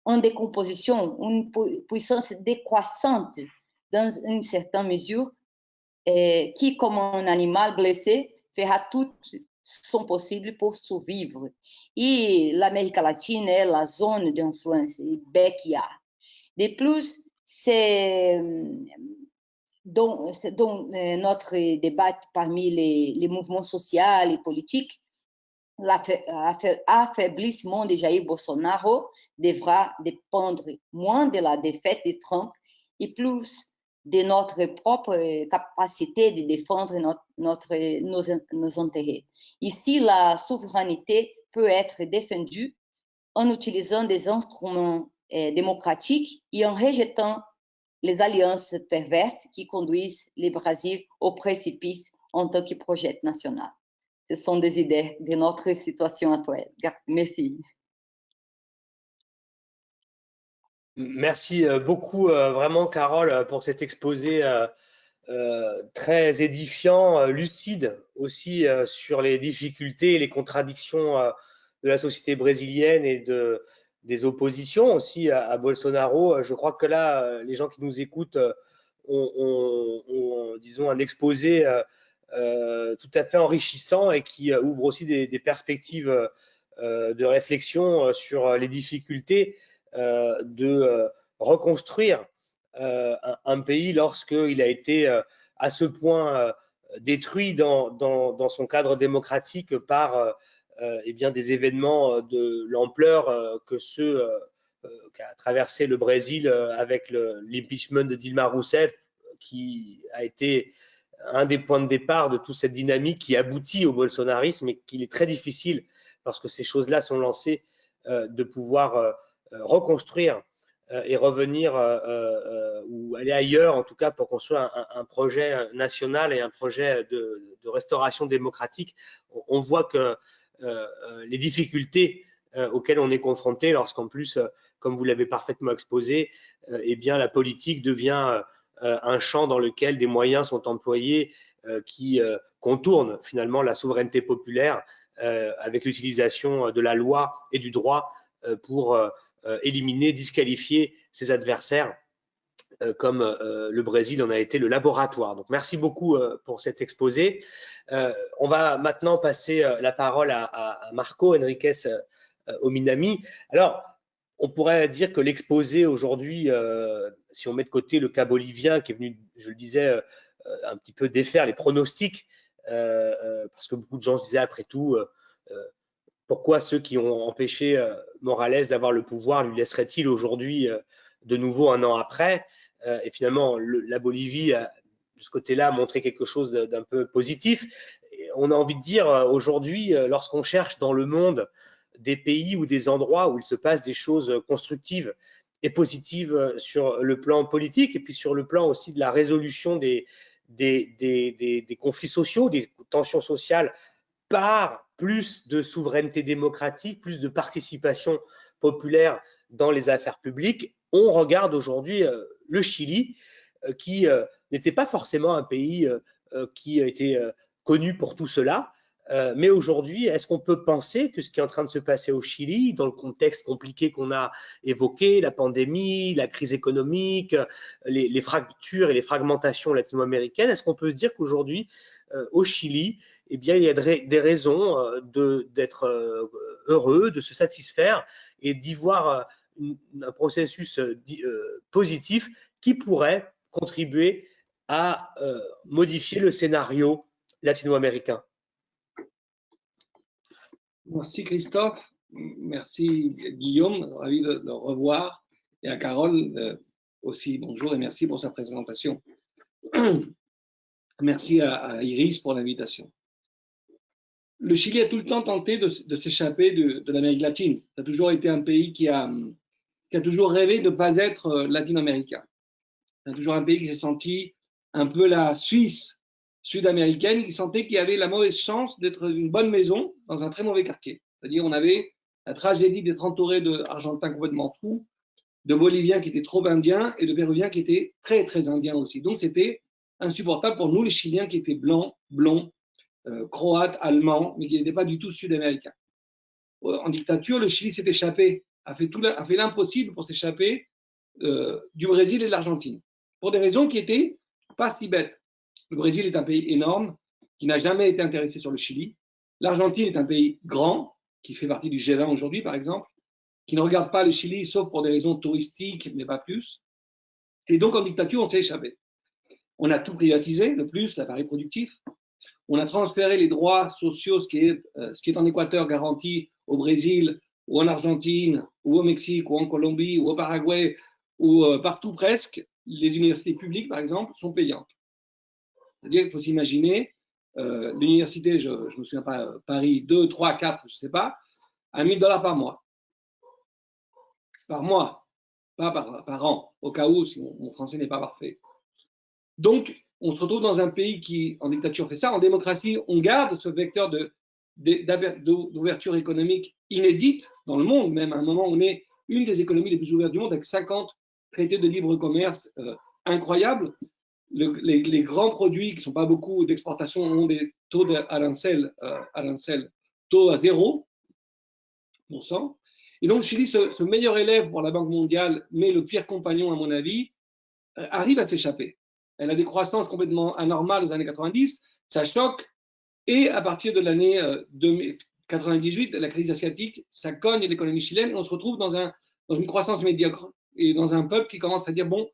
en décomposition, une puissance décroissante dans une certaine mesure, qui, comme un animal blessé, fera tout son possible pour survivre. Et l'Amérique latine est la zone d'influence, backyard. De plus, c'est dans notre débat parmi les mouvements sociaux et politiques, l'affaiblissement de Jair Bolsonaro devra dépendre moins de la défaite de Trump et plus de notre propre capacité de défendre nos intérêts. Ici, la souveraineté peut être défendue en utilisant des instruments démocratiques et en rejetant les alliances perverses qui conduisent le Brésil au précipice en tant que projet national. Ce sont des idées de notre situation actuelle. Merci. Merci beaucoup, vraiment, Carole, pour cet exposé très édifiant, lucide aussi sur les difficultés et les contradictions de la société brésilienne et des oppositions aussi à Bolsonaro. Je crois que là, les gens qui nous écoutent ont disons, un exposé tout à fait enrichissant et qui ouvre aussi des perspectives de réflexion sur les difficultés de reconstruire un pays lorsqu'il a été à ce point détruit dans son cadre démocratique par eh bien, des événements de l'ampleur que ceux qu'a traversé le Brésil avec l'impeachment de Dilma Rousseff, qui a été un des points de départ de toute cette dynamique qui aboutit au bolsonarisme et qu'il est très difficile, lorsque ces choses-là sont lancées, de pouvoir reconstruire et revenir ou aller ailleurs, en tout cas pour construire un projet national et un projet de restauration démocratique. On voit que les difficultés auxquelles on est confronté lorsqu'en plus, comme vous l'avez parfaitement exposé, eh bien, la politique devient un champ dans lequel des moyens sont employés qui contournent finalement la souveraineté populaire avec l'utilisation de la loi et du droit pour éliminer, disqualifier ses adversaires comme le Brésil en a été le laboratoire. Donc, merci beaucoup pour cet exposé. On va maintenant passer la parole à Marco Henriques Ominami. Alors, on pourrait dire que l'exposé aujourd'hui, si on met de côté le cas bolivien qui est venu, je le disais, un petit peu défaire les pronostics, parce que beaucoup de gens se disaient après tout, pourquoi ceux qui ont empêché Morales d'avoir le pouvoir lui laisseraient-ils aujourd'hui de nouveau un an après? Et finalement, la Bolivie, de ce côté-là, a montré quelque chose d'un peu positif. Et on a envie de dire aujourd'hui, lorsqu'on cherche dans le monde des pays ou des endroits où il se passe des choses constructives et positives sur le plan politique et puis sur le plan aussi de la résolution des conflits sociaux, des tensions sociales par plus de souveraineté démocratique, plus de participation populaire dans les affaires publiques, on regarde aujourd'hui le Chili, qui n'était pas forcément un pays qui a été connu pour tout cela. Mais aujourd'hui, est-ce qu'on peut penser que ce qui est en train de se passer au Chili, dans le contexte compliqué qu'on a évoqué, la pandémie, la crise économique, les fractures et les fragmentations latino-américaines, est-ce qu'on peut se dire qu'aujourd'hui, au Chili, eh bien, il y a des raisons d'être heureux, de se satisfaire et d'y voir un processus positif qui pourrait contribuer à modifier le scénario latino-américain. Merci Christophe, merci Guillaume, ravi de le revoir, et à Carole aussi bonjour et merci pour sa présentation. Merci à Iris pour l'invitation. Le Chili a tout le temps tenté de s'échapper de l'Amérique latine. Ça a toujours été un pays qui a toujours rêvé de ne pas être latino-américain. C'est toujours un pays qui s'est senti un peu la Suisse sud-américaine, qui sentait qu'il y avait la mauvaise chance d'être une bonne maison dans un très mauvais quartier. C'est-à-dire on avait la tragédie d'être entouré d'Argentins complètement fous, de Boliviens qui étaient trop indiens et de Péruviens qui étaient très, très indiens aussi. Donc c'était insupportable pour nous, les Chiliens, qui étaient blancs, blonds, croates, allemands, mais qui n'étaient pas du tout sud-américains. En dictature, le Chili s'est échappé, a fait l'impossible pour s'échapper du Brésil et de l'Argentine, pour des raisons qui n'étaient pas si bêtes. Le Brésil est un pays énorme, qui n'a jamais été intéressé sur le Chili. L'Argentine est un pays grand, qui fait partie du G20 aujourd'hui, par exemple, qui ne regarde pas le Chili, sauf pour des raisons touristiques, mais pas plus. Et donc, en dictature, on s'est échappé. On a tout privatisé, de plus, l'appareil productif. On a transféré les droits sociaux, ce qui est en Équateur garanti au Brésil, ou en Argentine, ou au Mexique, ou en Colombie, ou au Paraguay, ou partout presque. Les universités publiques, par exemple, sont payantes. C'est-à-dire qu'il faut s'imaginer, l'université, je ne me souviens pas, Paris 2, 3, 4, je ne sais pas, à $1000 par mois. Par mois, pas par an, au cas où si mon français n'est pas parfait. Donc, on se retrouve dans un pays qui, en dictature, fait ça. En démocratie, on garde ce vecteur d'ouverture économique inédite dans le monde. Même à un moment, on est une des économies les plus ouvertes du monde, avec 50 traités de libre commerce incroyables. Les grands produits, qui ne sont pas beaucoup d'exportation, ont des taux d'arancel, taux à 0%. Et donc, Chili, ce meilleur élève pour la Banque mondiale, mais le pire compagnon, à mon avis, arrive à s'échapper. Elle a des croissances complètement anormales aux années 90, ça choque, et à partir de l'année 98, la crise asiatique, ça cogne l'économie chilienne, et on se retrouve dans une croissance médiocre, et dans un peuple qui commence à dire, bon,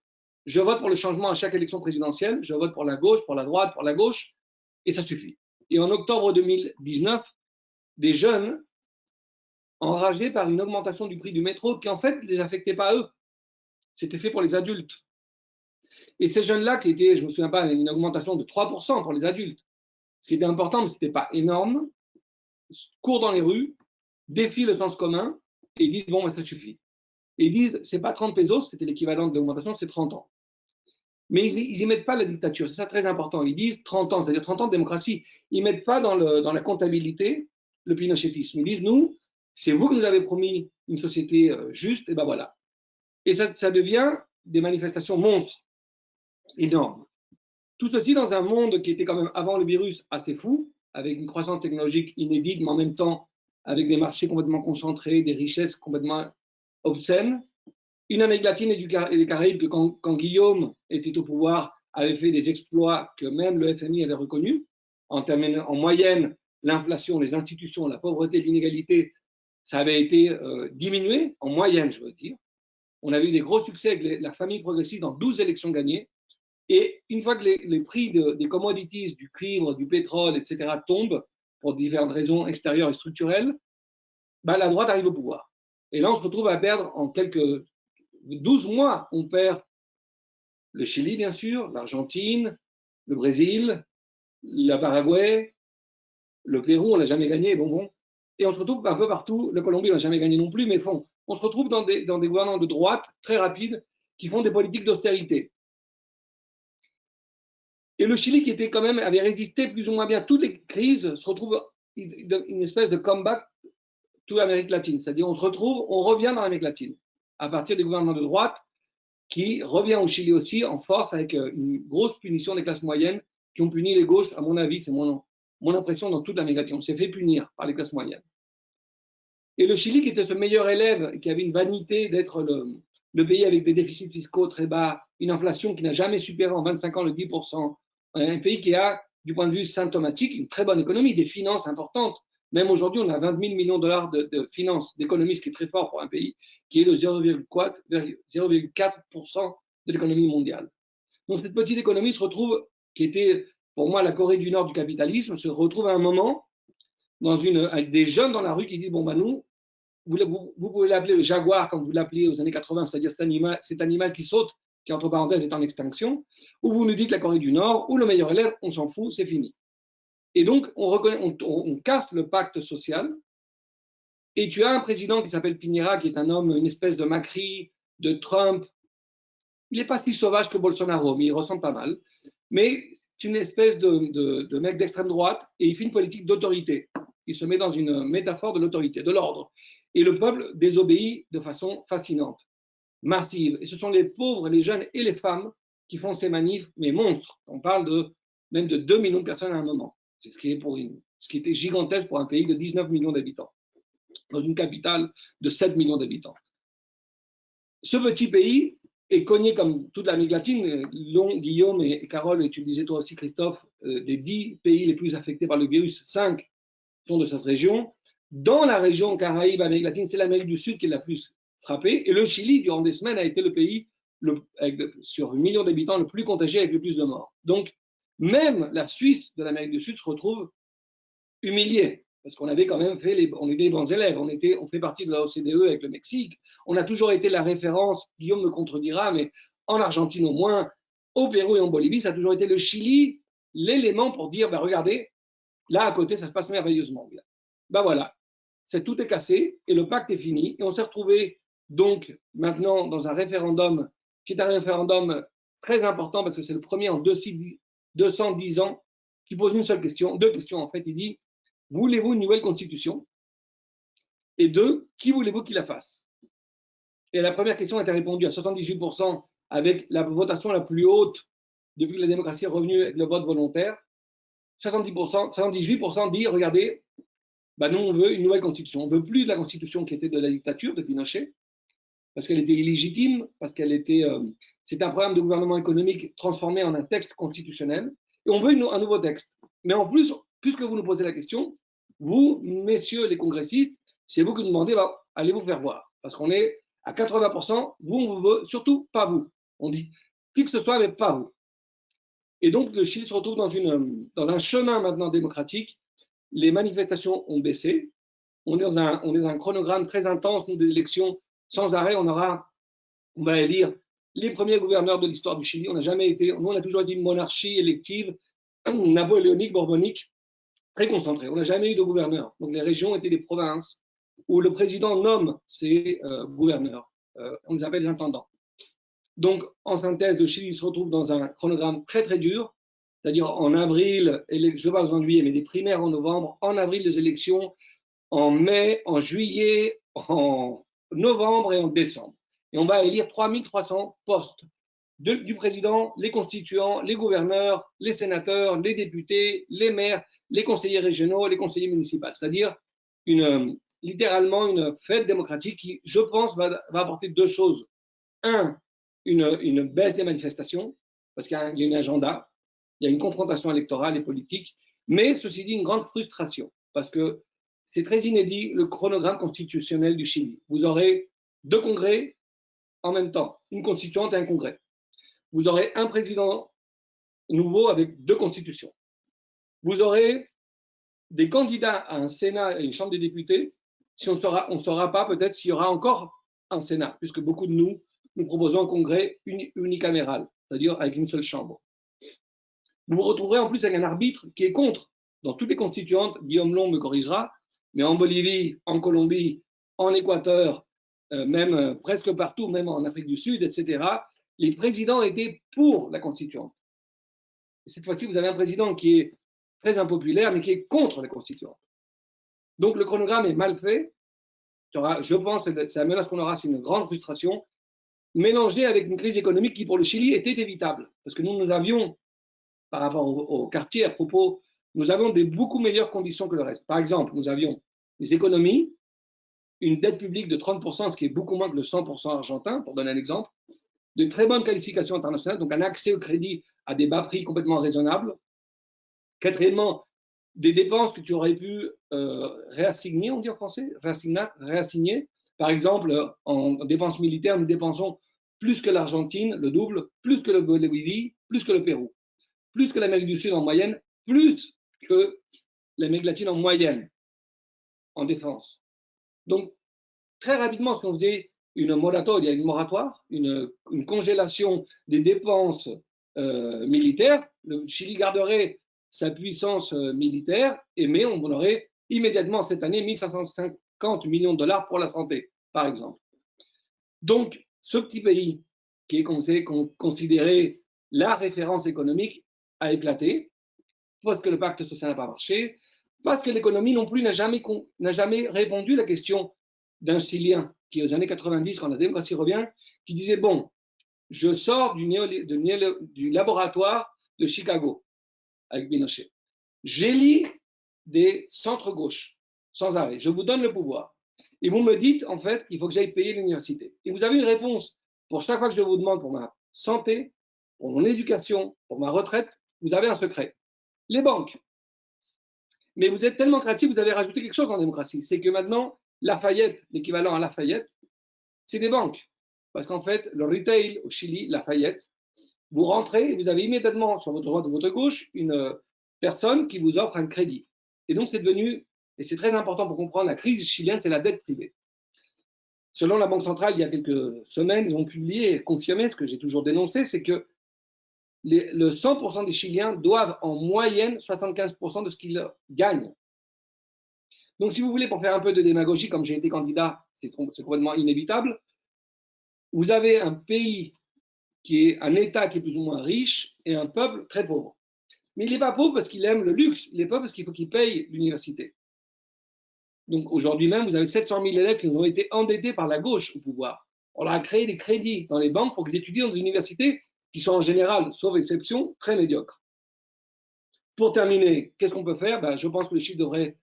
je vote pour le changement à chaque élection présidentielle, je vote pour la gauche, pour la droite, pour la gauche, et ça suffit. Et en octobre 2019, des jeunes, enragés par une augmentation du prix du métro qui en fait ne les affectait pas eux, c'était fait pour les adultes. Et ces jeunes-là, qui étaient, je ne me souviens pas, une augmentation de 3% pour les adultes, ce qui était important, mais ce n'était pas énorme, courent dans les rues, défient le sens commun et disent, bon, ça suffit. Et ils disent, c'est pas 30 pesos, c'était l'équivalent de l'augmentation, c'est 30 ans. Mais ils n'y mettent pas la dictature, c'est ça très important. Ils disent 30 ans, c'est-à-dire 30 ans de démocratie. Ils ne mettent pas dans la comptabilité le pinochetisme. Ils disent, nous, c'est vous qui nous avez promis une société juste, et ben voilà. Et ça devient des manifestations monstres, énormes. Tout ceci dans un monde qui était quand même, avant le virus, assez fou, avec une croissance technologique inédite, mais en même temps avec des marchés complètement concentrés, des richesses complètement obscènes. une Amérique latine et des Caraïbes que quand Guillaume était au pouvoir, avait fait des exploits que même le FMI avait reconnus. En moyenne, l'inflation, les institutions, la pauvreté, l'inégalité, ça avait été diminué, en moyenne, je veux dire. On avait eu des gros succès avec la famille progressiste dans 12 élections gagnées. Et une fois que les prix des commodities, du cuivre, du pétrole, etc., tombent, pour différentes raisons extérieures et structurelles, bah, la droite arrive au pouvoir. Et là, on se retrouve à perdre en quelques 12 mois, on perd le Chili, bien sûr, l'Argentine, le Brésil, le Paraguay, le Pérou, on l'a jamais gagné, bon. Et on se retrouve un peu partout, le Colombie, on l'a jamais gagné non plus, mais bon, on se retrouve dans des gouvernements de droite très rapides qui font des politiques d'austérité. Et le Chili, qui était quand même, avait résisté plus ou moins bien à toutes les crises, se retrouve une espèce de comeback to l'Amérique latine. C'est-à-dire, on revient dans l'Amérique latine, à partir des gouvernements de droite, qui revient au Chili aussi en force avec une grosse punition des classes moyennes qui ont puni les gauches, à mon avis, c'est mon impression dans toute l'Amérique latine. On s'est fait punir par les classes moyennes. Et le Chili, qui était ce meilleur élève, qui avait une vanité d'être le pays avec des déficits fiscaux très bas, une inflation qui n'a jamais supéré en 25 ans le 10%, un pays qui a, du point de vue symptomatique, une très bonne économie, des finances importantes. Même aujourd'hui, on a 20 000 millions de dollars de finances, d'économie, ce qui est très fort pour un pays, qui est le 0,4% de l'économie mondiale. Donc cette petite économie se retrouve, qui était pour moi la Corée du Nord du capitalisme, se retrouve à un moment avec des jeunes dans la rue qui disent, bon, bah nous, vous pouvez l'appeler le jaguar, comme vous l'appeliez aux années 80, c'est-à-dire cet animal qui saute, qui entre parenthèses est en extinction, ou vous nous dites la Corée du Nord, ou le meilleur élève, on s'en fout, c'est fini. Et donc, on casse le pacte social, et tu as un président qui s'appelle Piñera, qui est un homme, une espèce de Macri, de Trump. Il n'est pas si sauvage que Bolsonaro, mais il ressemble pas mal. Mais c'est une espèce de mec d'extrême droite, et il fait une politique d'autorité. Il se met dans une métaphore de l'autorité, de l'ordre. Et le peuple désobéit de façon fascinante, massive. Et ce sont les pauvres, les jeunes et les femmes qui font ces manifs, mais monstres. On parle même de 2 millions de personnes à un moment. C'est ce qui était gigantesque pour un pays de 19 millions d'habitants, dans une capitale de 7 millions d'habitants. Ce petit pays est cogné comme toute l'Amérique latine, Guillaume et Carole, et tu le disais toi aussi, Christophe, des 10 pays les plus affectés par le virus, 5 sont de cette région. Dans la région Caraïbes, Amérique latine, c'est l'Amérique du Sud qui est la plus frappée. Et le Chili, durant des semaines, a été le pays, sur 1 million d'habitants, le plus contagié avec le plus de morts. Donc, même la Suisse de l'Amérique du Sud se retrouve humiliée, parce qu'on avait quand même on était des bons élèves, on fait partie de la OCDE avec le Mexique, on a toujours été la référence, Guillaume me contredira, mais en Argentine au moins, au Pérou et en Bolivie, ça a toujours été le Chili, l'élément pour dire, ben regardez, là à côté, ça se passe merveilleusement bien. Ben voilà, tout est cassé et le pacte est fini, et on s'est retrouvé donc maintenant dans un référendum, qui est un référendum très important, parce que c'est le premier en 210 ans, qui pose une seule question, deux questions en fait, il dit, voulez-vous une nouvelle constitution? Et deux, qui voulez-vous qu'il la fasse? Et la première question a été répondue à 78% avec la votation la plus haute depuis que la démocratie est revenue avec le vote volontaire. 78% disent, regardez, bah nous on veut une nouvelle constitution. On ne veut plus de la constitution qui était de la dictature de Pinochet, parce qu'elle était illégitime, parce qu'elle était, c'est un programme de gouvernement économique transformé en un texte constitutionnel, et on veut un nouveau texte. Mais en plus, puisque vous nous posez la question, vous, messieurs les congressistes, c'est vous qui nous demandez, bah, allez vous faire voir, parce qu'on est à 80%, vous, on vous veut, surtout pas vous. On dit qui que ce soit, mais pas vous. Et donc, le Chili se retrouve dans un chemin maintenant démocratique. Les manifestations ont baissé. On est dans un chronogramme très intense, nous, d'élections sans arrêt. On va élire les premiers gouverneurs de l'histoire du Chili. On a toujours été une monarchie élective, napoléonique, bourbonique, très concentrée. On n'a jamais eu de gouverneur. Donc, les régions étaient des provinces où le président nomme ses gouverneurs. On les appelle les intendants. Donc, en synthèse, le Chili se retrouve dans un chronogramme très, très dur, c'est-à-dire en avril, je ne vais pas vous ennuyer, mais des primaires en novembre, en avril, des élections, en mai, en juillet, en novembre et en décembre. Et on va élire 3300 postes du président, les constituants, les gouverneurs, les sénateurs, les députés, les maires, les conseillers régionaux, les conseillers municipaux. C'est-à-dire littéralement une fête démocratique qui, je pense, va apporter deux choses une baisse des manifestations, parce qu'il y a un agenda, il y a une confrontation électorale et politique, mais ceci dit, une grande frustration, parce que c'est très inédit le chronogramme constitutionnel du Chili. Vous aurez 2 congrès en même temps, une constituante et un congrès. Vous aurez un président nouveau avec 2 constitutions. Vous aurez des candidats à un Sénat et une Chambre des députés. Si on ne saura pas peut-être s'il y aura encore un Sénat, puisque beaucoup de nous proposons un congrès unicaméral, c'est-à-dire avec une seule chambre. Vous vous retrouverez en plus avec un arbitre qui est contre. Dans toutes les constituantes, Guillaume Long me corrigera, mais en Bolivie, en Colombie, en Équateur, même presque partout, même en Afrique du Sud, etc., les présidents étaient pour la constituante. Et cette fois-ci, vous avez un président qui est très impopulaire, mais qui est contre la constituante. Donc le chronogramme est mal fait. Je pense que c'est la menace qu'on aura, c'est une grande frustration, mélangée avec une crise économique qui, pour le Chili, était évitable. Parce que nous avions, par rapport au quartier à propos, nous avons des beaucoup meilleures conditions que le reste. Par exemple, nous avions des économies, une dette publique de 30%, ce qui est beaucoup moins que le 100% argentin, pour donner un exemple, de très bonnes qualifications internationales, donc un accès au crédit à des bas prix complètement raisonnables. Quatrièmement, des dépenses que tu aurais pu réassigner, on dit en français, réassigner. Par exemple, en dépenses militaires, nous dépensons plus que l'Argentine, le double, plus que le Bolivie, plus que le Pérou, plus que l'Amérique du Sud en moyenne, plus que l'Amérique latine en moyenne en défense. Donc, très rapidement, ce qu'on faisait une moratoire, une congélation des dépenses militaires, le Chili garderait sa puissance militaire, mais on aurait immédiatement cette année 1550 millions de dollars pour la santé, par exemple. Donc, ce petit pays qui est considéré la référence économique a éclaté, parce que le pacte social n'a pas marché, parce que l'économie non plus n'a jamais répondu à la question d'un Chilien qui, aux années 90, quand la démocratie revient, qui disait, bon, je sors du laboratoire de Chicago avec Pinochet. J'élis des centres-gauche sans arrêt. Je vous donne le pouvoir. Et vous me dites, en fait, qu'il faut que j'aille payer l'université. Et vous avez une réponse pour chaque fois que je vous demande pour ma santé, pour mon éducation, pour ma retraite, vous avez un secret. Les banques. Mais vous êtes tellement créatif, vous avez rajouté quelque chose en démocratie. C'est que maintenant, Lafayette, l'équivalent à Lafayette, c'est des banques. Parce qu'en fait, le retail au Chili, Lafayette, vous rentrez et vous avez immédiatement sur votre droite ou votre gauche une personne qui vous offre un crédit. Et donc, c'est devenu, et c'est très important pour comprendre la crise chilienne, c'est la dette privée. Selon la Banque centrale, il y a quelques semaines, ils ont publié et confirmé ce que j'ai toujours dénoncé, c'est que le 100% des Chiliens doivent en moyenne 75% de ce qu'ils gagnent. Donc, si vous voulez, pour faire un peu de démagogie, comme j'ai été candidat, c'est complètement inévitable, vous avez un pays qui est un État qui est plus ou moins riche et un peuple très pauvre. Mais il n'est pas pauvre parce qu'il aime le luxe, il est pauvre parce qu'il faut qu'il paye l'université. Donc aujourd'hui même, vous avez 700 000 élèves qui ont été endettés par la gauche au pouvoir. On leur a créé des crédits dans les banques pour qu'ils étudient dans des universités qui sont en général, sauf exception, très médiocres. Pour terminer, qu'est-ce qu'on peut faire? Je pense que le Chili devrait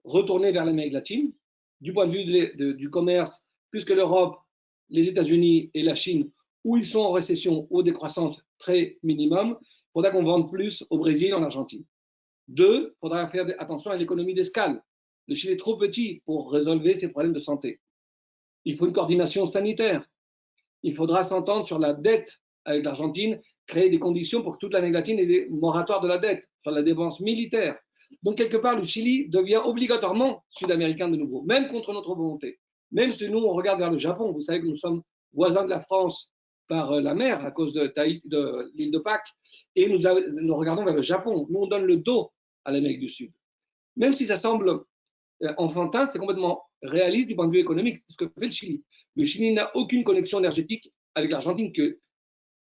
retourner vers l'Amérique latine. Du point de vue du commerce, puisque l'Europe, les États-Unis et la Chine, où ils sont en récession ou décroissance très minimum, il faudra qu'on vende plus au Brésil, en Argentine. 2, il faudra faire attention à l'économie d'escale. Le Chili est trop petit pour résolver ses problèmes de santé. Il faut une coordination sanitaire. Il faudra s'entendre sur la dette avec l'Argentine, créer des conditions pour que toute l'Amérique latine ait des moratoires de la dette, sur la dépense militaire. Donc, quelque part, le Chili devient obligatoirement sud-américain de nouveau, même contre notre volonté. Même si nous, on regarde vers le Japon, vous savez que nous sommes voisins de la France par la mer à cause de l'île de Pâques, et nous regardons vers le Japon. Nous, on donne le dos à l'Amérique du Sud. Même si ça semble enfantin, c'est complètement réaliste du point de vue économique, c'est ce que fait le Chili. Le Chili n'a aucune connexion énergétique avec l'Argentine.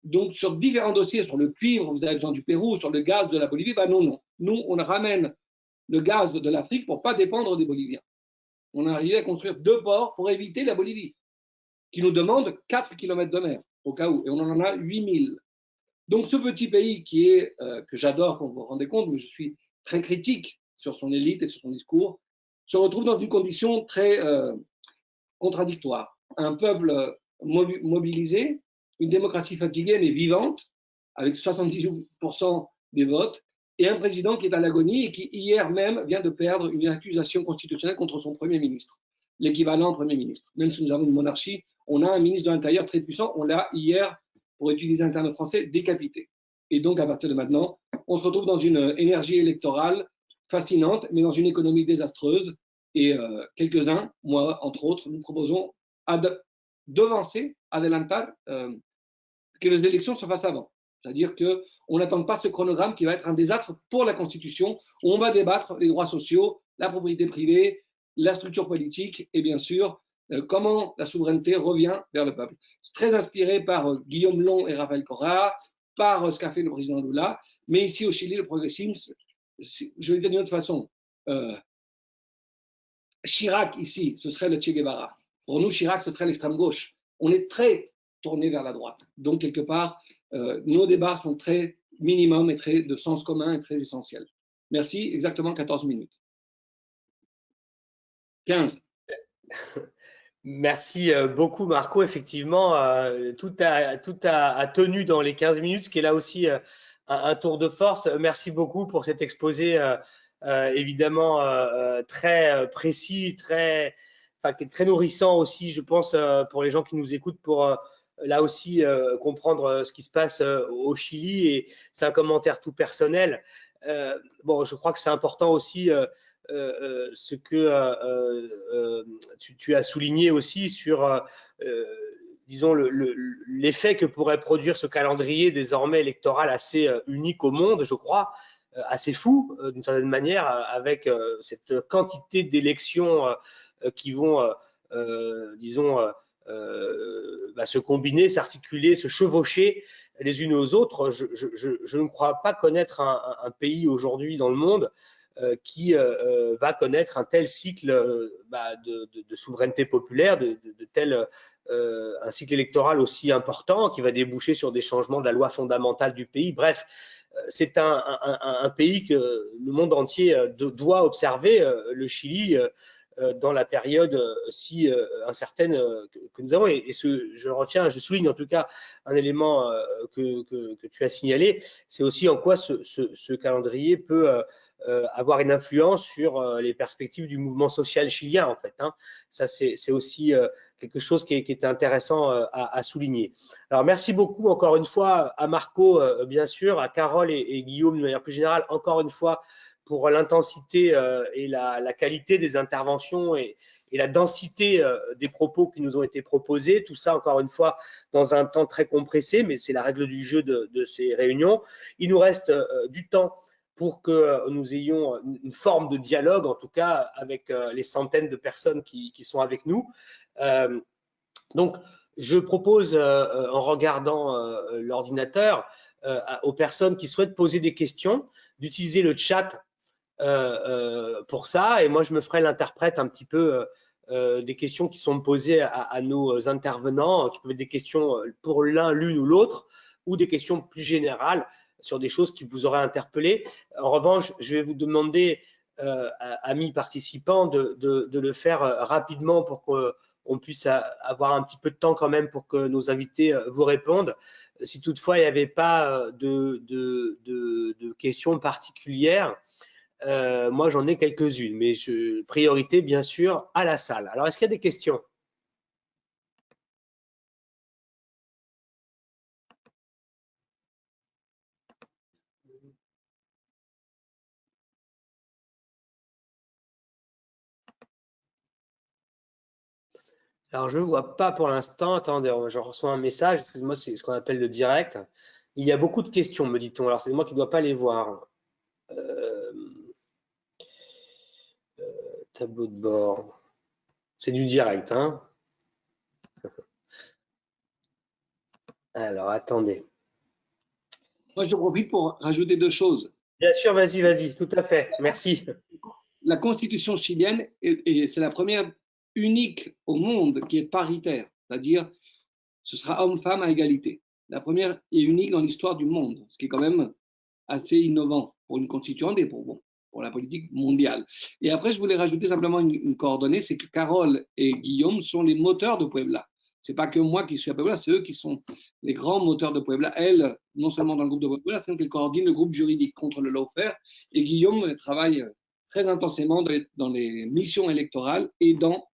Donc, sur différents dossiers, sur le cuivre, vous avez besoin du Pérou, sur le gaz de la Bolivie, non. Nous, on ramène le gaz de l'Afrique pour ne pas dépendre des Boliviens. On a arrivé à construire 2 ports pour éviter la Bolivie, qui nous demande 4 km de mer, au cas où, et on en a 8000. Donc, ce petit pays que j'adore, comme vous vous rendez compte, mais je suis très critique sur son élite et sur son discours, se retrouve dans une condition très contradictoire. Un peuple mobilisée, une démocratie fatiguée mais vivante, avec 78% des votes, et un président qui est à l'agonie et qui, hier même, vient de perdre une accusation constitutionnelle contre son Premier ministre, l'équivalent Premier ministre. Même si nous avons une monarchie, on a un ministre de l'Intérieur très puissant, on l'a hier, pour utiliser un terme français, décapité. Et donc, à partir de maintenant, on se retrouve dans une énergie électorale fascinante, mais dans une économie désastreuse. Et quelques-uns, moi entre autres, nous proposons devancer, adelantar, que les élections se fassent avant. C'est-à-dire qu'on n'attend pas ce chronogramme qui va être un désastre pour la Constitution, où on va débattre les droits sociaux, la propriété privée, la structure politique et bien sûr, comment la souveraineté revient vers le peuple. C'est très inspiré par Guillaume Long et Rafael Correa, par ce qu'a fait le président Lula, mais ici au Chili, le progressisme, je vais le dire d'une autre façon, Chirac ici, ce serait le Che Guevara. Pour nous, Chirac, ce serait l'extrême gauche. On est très tourné vers la droite. Donc, quelque part, nos débats sont très minimum et très de sens commun et très essentiels. Merci, exactement 14 minutes. 15. Merci beaucoup Marco, effectivement, tout a tenu dans les 15 minutes, ce qui est là aussi un tour de force. Merci beaucoup pour cet exposé évidemment très précis, très nourrissant aussi, je pense, pour les gens qui nous écoutent, pour là aussi comprendre ce qui se passe au Chili. Et c'est un commentaire tout personnel. Bon, je crois que c'est important aussi ce que tu as souligné aussi sur, disons, l'effet que pourrait produire ce calendrier désormais électoral assez unique au monde, je crois, assez fou d'une certaine manière, avec cette quantité d'élections qui vont, disons, se combiner, s'articuler, se chevaucher les unes aux autres. Je ne crois pas connaître un pays aujourd'hui dans le monde qui va connaître un tel cycle de souveraineté populaire, un cycle électoral aussi important qui va déboucher sur des changements de la loi fondamentale du pays. Bref, c'est un pays que le monde entier doit observer, le Chili, dans la période si incertaine que nous avons. Et je souligne en tout cas un élément que tu as signalé, c'est aussi en quoi ce calendrier peut avoir une influence sur les perspectives du mouvement social chilien, en fait. Hein. Ça, c'est aussi quelque chose qui est intéressant à souligner. Alors, merci beaucoup encore une fois à Marco, bien sûr, à Carole et Guillaume de manière plus générale, encore une fois, pour l'intensité et la qualité des interventions et la densité des propos qui nous ont été proposés. Tout ça, encore une fois, dans un temps très compressé, mais c'est la règle du jeu de ces réunions. Il nous reste du temps pour que nous ayons une forme de dialogue, en tout cas avec les centaines de personnes qui sont avec nous. Donc, je propose, en regardant l'ordinateur, aux personnes qui souhaitent poser des questions, d'utiliser le chat pour ça. Et moi, je me ferai l'interprète un petit peu des questions qui sont posées à nos intervenants, qui peuvent être des questions pour l'une ou l'autre, ou des questions plus générales sur des choses qui vous auraient interpellé. En revanche, je vais vous demander, amis participants, de le faire rapidement pour qu'on puisse avoir un petit peu de temps quand même pour que nos invités vous répondent. Si toutefois il n'y avait pas de questions particulières, moi j'en ai quelques-unes, mais priorité bien sûr à la salle. Alors, est-ce qu'il y a des questions ? Alors, je ne vois pas pour l'instant. Attendez, je reçois un message. Excusez-moi, c'est ce qu'on appelle le direct. Il y a beaucoup de questions, me dit-on. Alors, c'est moi qui ne dois pas les voir. Tableau de bord. C'est du direct, hein. Alors, attendez. Moi, je profite pour rajouter deux choses. Bien sûr, vas-y, tout à fait. Merci. La constitution chilienne, c'est la première unique au monde qui est paritaire, c'est-à-dire ce sera homme-femme à égalité. La première et unique dans l'histoire du monde, ce qui est quand même assez innovant pour une constituante et pour la politique mondiale. Et après, je voulais rajouter simplement une coordonnée, c'est que Carole et Guillaume sont les moteurs de Puebla. C'est pas que moi qui suis à Puebla, c'est eux qui sont les grands moteurs de Puebla. Elle, non seulement dans le groupe de Puebla, c'est qu'elle coordonne le groupe juridique contre le lawfare. Et Guillaume travaille très intensément dans les missions électorales et dans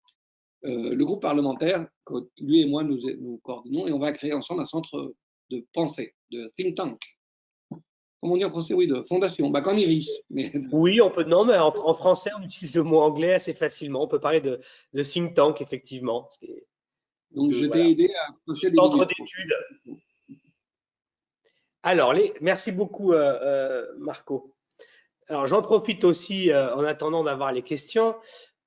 le groupe parlementaire que lui et moi nous coordonnons. Et on va créer ensemble un centre de pensée, de think tank. Comment on dit en français? Oui, de fondation, bah, comme Iris. Mais... Oui, on peut. Non, mais en français, on utilise le mot anglais assez facilement. On peut parler de think tank, effectivement. Donc, je t'ai aidé à passer des centre d'études. Alors, merci beaucoup, Marco. Alors, j'en profite aussi, en attendant d'avoir les questions,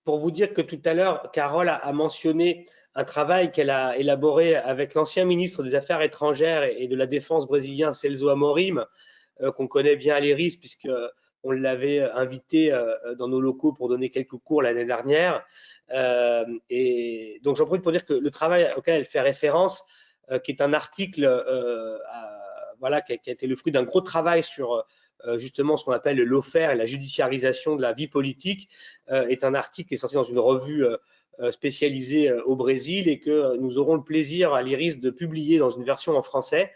pour vous dire que tout à l'heure, Carole a mentionné un travail qu'elle a élaboré avec l'ancien ministre des Affaires étrangères et de la Défense brésilien, Celso Amorim, qu'on connaît bien à l'IRIS, puisqu'on l'avait invité dans nos locaux pour donner quelques cours l'année dernière. Et donc, j'en profite pour dire que le travail auquel elle fait référence, qui est un article voilà, qui a été le fruit d'un gros travail sur justement ce qu'on appelle le lawfare et la judiciarisation de la vie politique, est un article qui est sorti dans une revue spécialisée au Brésil et que nous aurons le plaisir à l'IRIS de publier dans une version en français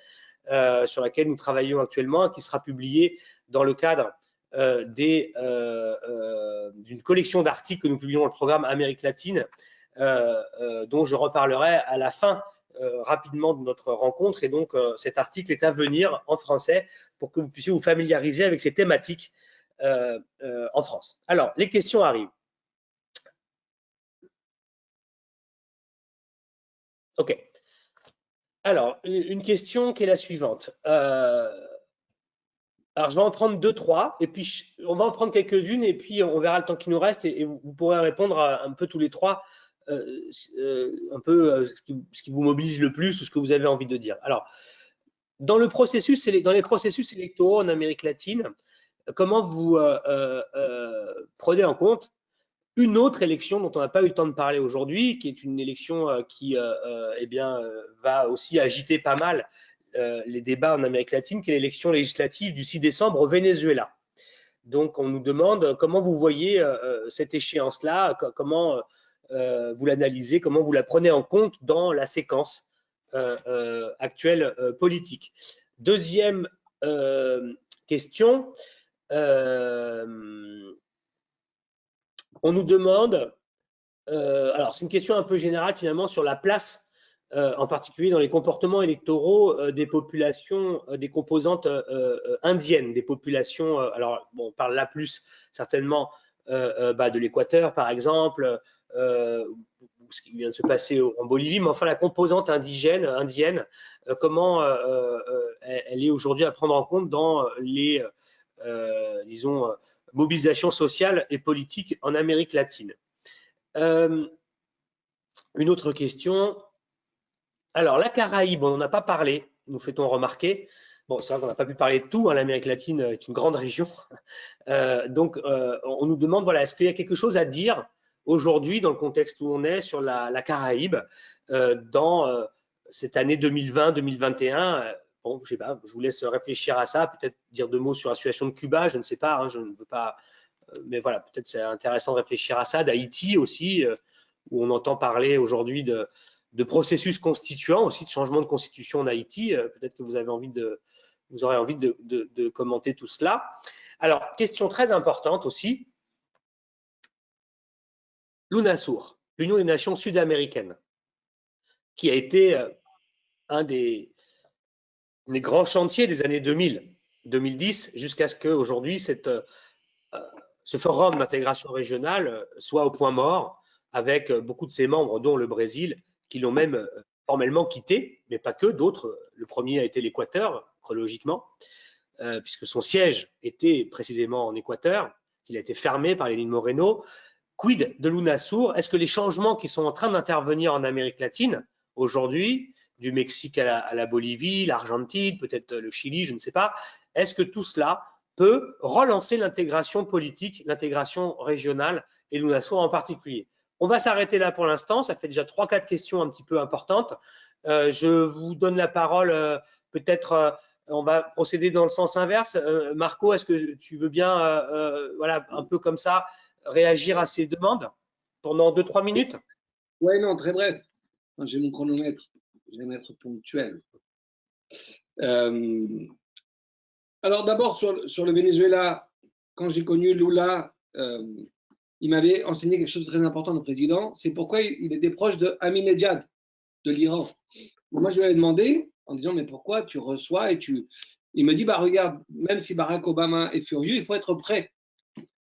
sur laquelle nous travaillons actuellement, qui sera publiée dans le cadre d'une collection d'articles que nous publions dans le programme Amérique latine, dont je reparlerai à la fin rapidement de notre rencontre. Et donc, cet article est à venir en français pour que vous puissiez vous familiariser avec ces thématiques en France. Alors, les questions arrivent. OK. Alors, une question qui est la suivante. Alors, je vais en prendre 2, 3, et puis on va en prendre quelques-unes, et puis on verra le temps qui nous reste, et vous pourrez répondre à un peu tous les trois, un peu ce qui vous mobilise le plus ou ce que vous avez envie de dire. Alors, dans les processus électoraux en Amérique latine, comment vous prenez en compte une autre élection dont on n'a pas eu le temps de parler aujourd'hui, qui est une élection qui va aussi agiter pas mal les débats en Amérique latine, qui est l'élection législative du 6 décembre au Venezuela. Donc, on nous demande comment vous voyez cette échéance-là, comment vous l'analysez, comment vous la prenez en compte dans la séquence actuelle politique. Deuxième question, on nous demande, alors c'est une question un peu générale finalement sur la place, en particulier dans les comportements électoraux des populations, des composantes indiennes, des populations, alors bon, on parle là plus certainement de l'Équateur par exemple, ce qui vient de se passer en Bolivie, mais enfin la composante indienne, comment elle est aujourd'hui à prendre en compte dans les, disons, mobilisations sociales et politiques en Amérique latine. Une autre question. Alors, la Caraïbe, on n'en a pas parlé, nous fait-on remarquer. Bon, c'est vrai qu'on n'a pas pu parler de tout, hein, l'Amérique latine est une grande région. Donc, on nous demande, voilà, est-ce qu'il y a quelque chose à dire aujourd'hui, dans le contexte où on est, sur la Caraïbe, dans cette année 2020-2021 bon, je sais pas, je vous laisse réfléchir à ça, peut-être dire 2 mots sur la situation de Cuba, je ne sais pas, hein, je ne veux pas, mais voilà, peut-être c'est intéressant de réfléchir à ça, d'Haïti aussi, où on entend parler aujourd'hui de processus constituants, aussi de changement de constitution en Haïti, peut-être que vous aurez envie de commenter tout cela. Alors, question très importante aussi, l'UNASUR, l'Union des Nations Sud-Américaines, qui a été un des grands chantiers des années 2000-2010, jusqu'à ce qu'aujourd'hui, ce forum d'intégration régionale soit au point mort, avec beaucoup de ses membres, dont le Brésil, qui l'ont même formellement quitté, mais pas que, d'autres. Le premier a été l'Équateur, chronologiquement, puisque son siège était précisément en Équateur, qu'il a été fermé par Lénine Moreno. Quid de l'UNASUR? Est-ce que les changements qui sont en train d'intervenir en Amérique latine, aujourd'hui, du Mexique à la Bolivie, l'Argentine, peut-être le Chili, je ne sais pas, est-ce que tout cela peut relancer l'intégration politique, l'intégration régionale et l'UNASUR en particulier? On va s'arrêter là pour l'instant, ça fait déjà 3-4 questions un petit peu importantes. Je vous donne la parole, peut-être on va procéder dans le sens inverse. Marco, est-ce que tu veux bien, voilà, un peu comme ça, réagir à ces demandes pendant 2-3 minutes? Oui, non, très bref. J'ai mon chronomètre, j'aime être ponctuel. Alors d'abord, sur le Venezuela, quand j'ai connu Lula, il m'avait enseigné quelque chose de très important, le président, c'est pourquoi il était proche de Ahmadinejad, de l'Iran. Moi, je lui avais demandé, en disant, mais pourquoi tu reçois et tu... Il me dit, bah regarde, même si Barack Obama est furieux, il faut être prêt.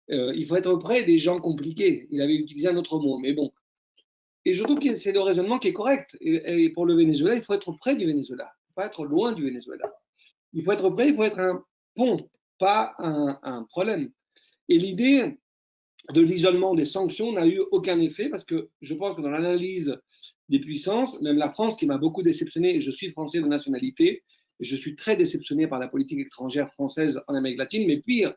Il faut être près des gens compliqués. Il avait utilisé un autre mot, mais bon. Et je trouve que c'est le raisonnement qui est correct. Et pour le Venezuela, il faut être près du Venezuela. Il ne faut pas être loin du Venezuela. Il faut être près, il faut être un pont, pas un problème. Et l'idée de l'isolement des sanctions n'a eu aucun effet parce que je pense que dans l'analyse des puissances, même la France qui m'a beaucoup déceptionné, et je suis français de nationalité, et je suis très déceptionné par la politique étrangère française en Amérique latine, mais pire,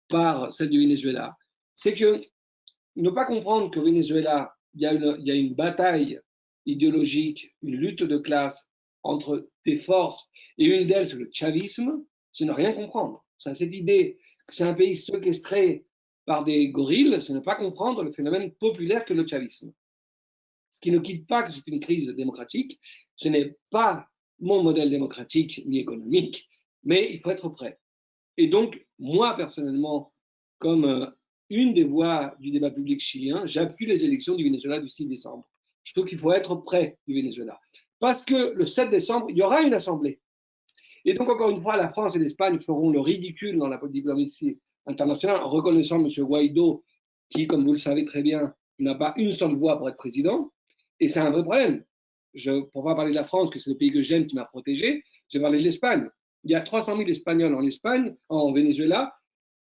par celle du Venezuela, c'est que ne pas comprendre qu'au Venezuela, il y a une bataille idéologique, une lutte de classe entre des forces, et une d'elles, c'est le chavisme, c'est ne rien comprendre. Cette idée que c'est un pays séquestré par des gorilles, c'est ne pas comprendre le phénomène populaire que le chavisme. Ce qui ne quitte pas que c'est une crise démocratique, ce n'est pas mon modèle démocratique ni économique, mais il faut être prêt. Et donc, moi, personnellement, comme une des voix du débat public chilien, j'appuie les élections du Venezuela du 6 décembre. Je trouve qu'il faut être près du Venezuela. Parce que le 7 décembre, il y aura une assemblée. Et donc, encore une fois, la France et l'Espagne feront le ridicule dans la diplomatie internationale en reconnaissant M. Guaido, qui, comme vous le savez très bien, n'a pas une seule voix pour être président. Et c'est un vrai problème. Pour ne pas parler de la France, que c'est le pays que j'aime, qui m'a protégé, je vais parler de l'Espagne. Il y a 300 000 Espagnols en Espagne, en Venezuela,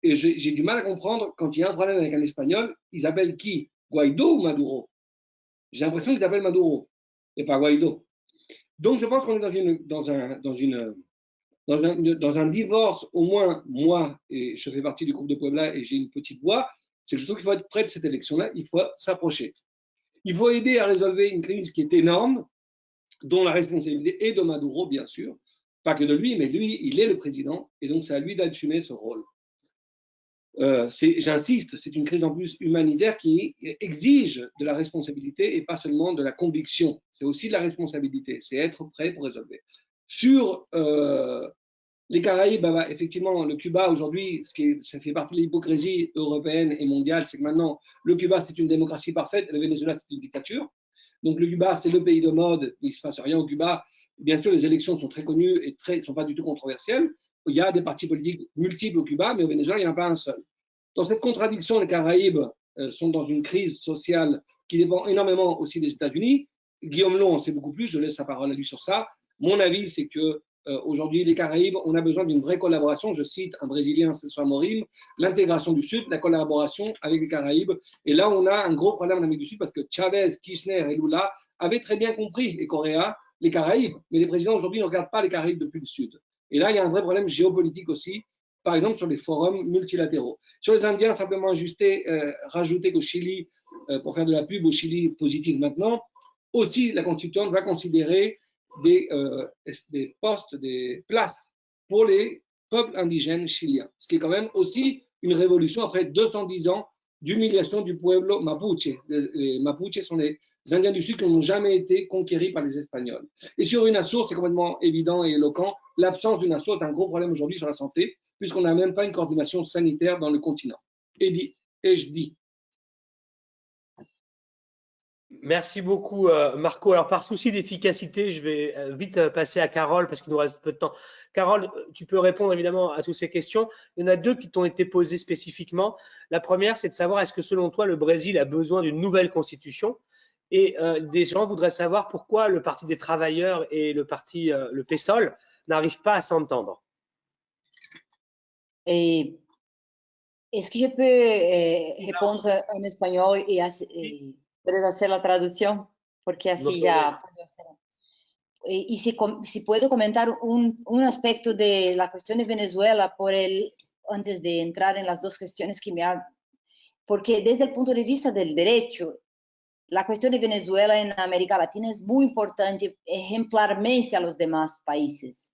et j'ai du mal à comprendre, quand il y a un problème avec un Espagnol, ils appellent qui? Guaido ou Maduro? J'ai l'impression qu'ils appellent Maduro, et pas Guaido. Donc je pense qu'on est dans un divorce, au moins moi, et je fais partie du groupe de Puebla et j'ai une petite voix, c'est que je trouve qu'il faut être près de cette élection-là, il faut s'approcher. Il faut aider à résolver une crise qui est énorme, dont la responsabilité est de Maduro, bien sûr, pas que de lui, mais lui, il est le président, et donc c'est à lui d'assumer ce rôle. J'insiste, c'est une crise en plus humanitaire qui exige de la responsabilité et pas seulement de la conviction. C'est aussi de la responsabilité, c'est être prêt pour résolver. Sur les Caraïbes, bah, effectivement, le Cuba aujourd'hui, ça fait partie de l'hypocrisie européenne et mondiale, c'est que maintenant, le Cuba, c'est une démocratie parfaite, et le Venezuela, c'est une dictature. Donc le Cuba, c'est le pays de mode, il ne se passe rien au Cuba. Bien sûr, les élections sont très connues et ne sont pas du tout controversielles. Il y a des partis politiques multiples au Cuba, mais au Venezuela, il n'y en a pas un seul. Dans cette contradiction, les Caraïbes sont dans une crise sociale qui dépend énormément aussi des États-Unis. Guillaume Long en sait beaucoup plus, je laisse sa parole à lui sur ça. Mon avis, c'est que aujourd'hui, les Caraïbes, on a besoin d'une vraie collaboration. Je cite un Brésilien, Celso Amorim, l'intégration du Sud, la collaboration avec les Caraïbes. Et là, on a un gros problème en Amérique du Sud parce que Chavez, Kirchner et Lula avaient très bien compris, et Correa, les Caraïbes. Mais les présidents aujourd'hui ne regardent pas les Caraïbes depuis le Sud. Et là, il y a un vrai problème géopolitique aussi, par exemple sur les forums multilatéraux. Sur les Indiens, simplement rajouter qu'au Chili, pour faire de la pub au Chili positive maintenant, aussi la Constituante va considérer des postes, des places pour les peuples indigènes chiliens. Ce qui est quand même aussi une révolution après 210 ans d'humiliation du pueblo mapuche. Les Mapuches sont les Indiens du Sud qui n'ont jamais été conquéris par les Espagnols. Et sur UNASUR, c'est complètement évident et éloquent, l'absence d'UNASUR est un gros problème aujourd'hui sur la santé, puisqu'on n'a même pas une coordination sanitaire dans le continent. Et je dis. Merci beaucoup, Marco. Alors, par souci d'efficacité, je vais vite passer à Carole parce qu'il nous reste peu de temps. Carole, tu peux répondre évidemment à toutes ces questions. Il y en a deux qui t'ont été posées spécifiquement. La première, c'est de savoir est-ce que selon toi, le Brésil a besoin d'une nouvelle constitution? Et des gens voudraient savoir pourquoi le Parti des travailleurs et le parti, le PSOL, n'arrivent pas à s'entendre. Est-ce que je peux répondre en espagnol y puedes hacer la traducción? Porque así ya puedo hacerlo. Y si puedo comentar un aspecto de la cuestión de Venezuela antes de entrar en las dos cuestiones que porque desde el punto de vista del derecho, la cuestión de Venezuela en América Latina es muy importante ejemplarmente a los demás países,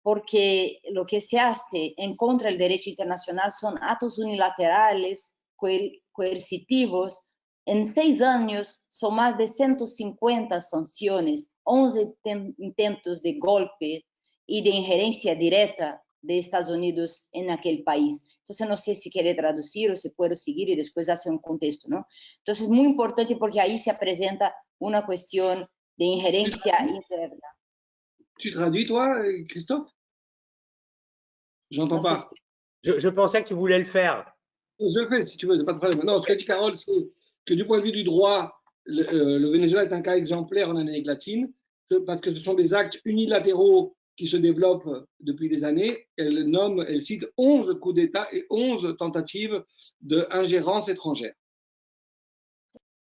porque lo que se hace en contra del derecho internacional son actos unilaterales, coercitivos, En 6 años son más de 150 sanciones, 11 intentos de golpe y de injerencia directa de Estados Unidos en aquel país. Entonces, no sé si quiere traducir o si puedo seguir y después hacer un contexto, ¿no? Entonces, muy importante porque ahí se presenta una cuestión de injerencia interna. Tu traduis, toi, Christophe? J'entends No pas. Je pensais que tu voulais le faire. Je le fais si tu veux, pas de problème. Non, ce que dit Carole, c'est que du point de vue du droit, le Venezuela est un cas exemplaire en Amérique latine, parce que ce sont des actes unilatéraux qui se développent depuis des années. Elle cite 11 coups d'État et 11 tentatives d'ingérence étrangère.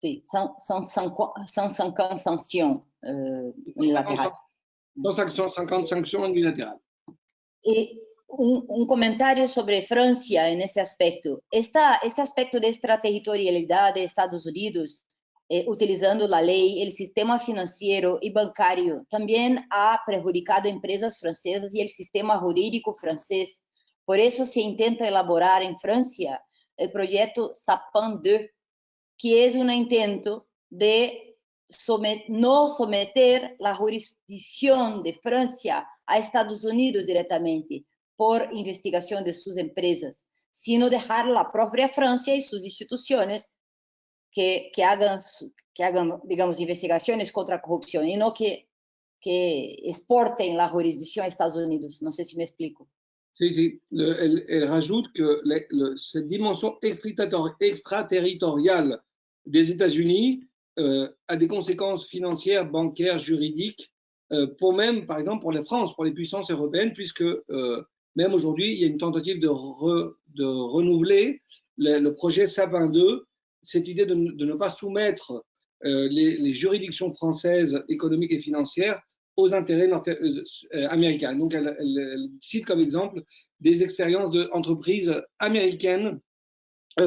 Sí, son 150 sanciones unilaterales. 150 sanctions unilatérales. Y un comentario sobre Francia en ese aspecto. Este aspecto de extraterritorialidad de Estados Unidos, utilizando la ley, el sistema financiero y bancario, también ha perjudicado a empresas francesas y el sistema jurídico francés. Por eso se intenta elaborar en Francia el proyecto Sapin 2, que es un intento de no someter la jurisdicción de Francia a Estados Unidos directamente por investigación de sus empresas, sino dejar la propia Francia y sus instituciones que hagan, digamos, investigaciones contra corrupción y no que exporten la jurisdicción a Estados Unidos. No sé si me explico. Si, si. Elle rajoute que cette dimension extraterritoriale des États-Unis a des conséquences financières, bancaires, juridiques, pour même, par exemple, pour la France, pour les puissances européennes, puisque même aujourd'hui, il y a une tentative de renouveler le projet Sapin 2, cette idée de ne pas soumettre les juridictions françaises économiques et financières aux intérêts américains. Donc, elle cite comme exemple des expériences d'entreprises américaines,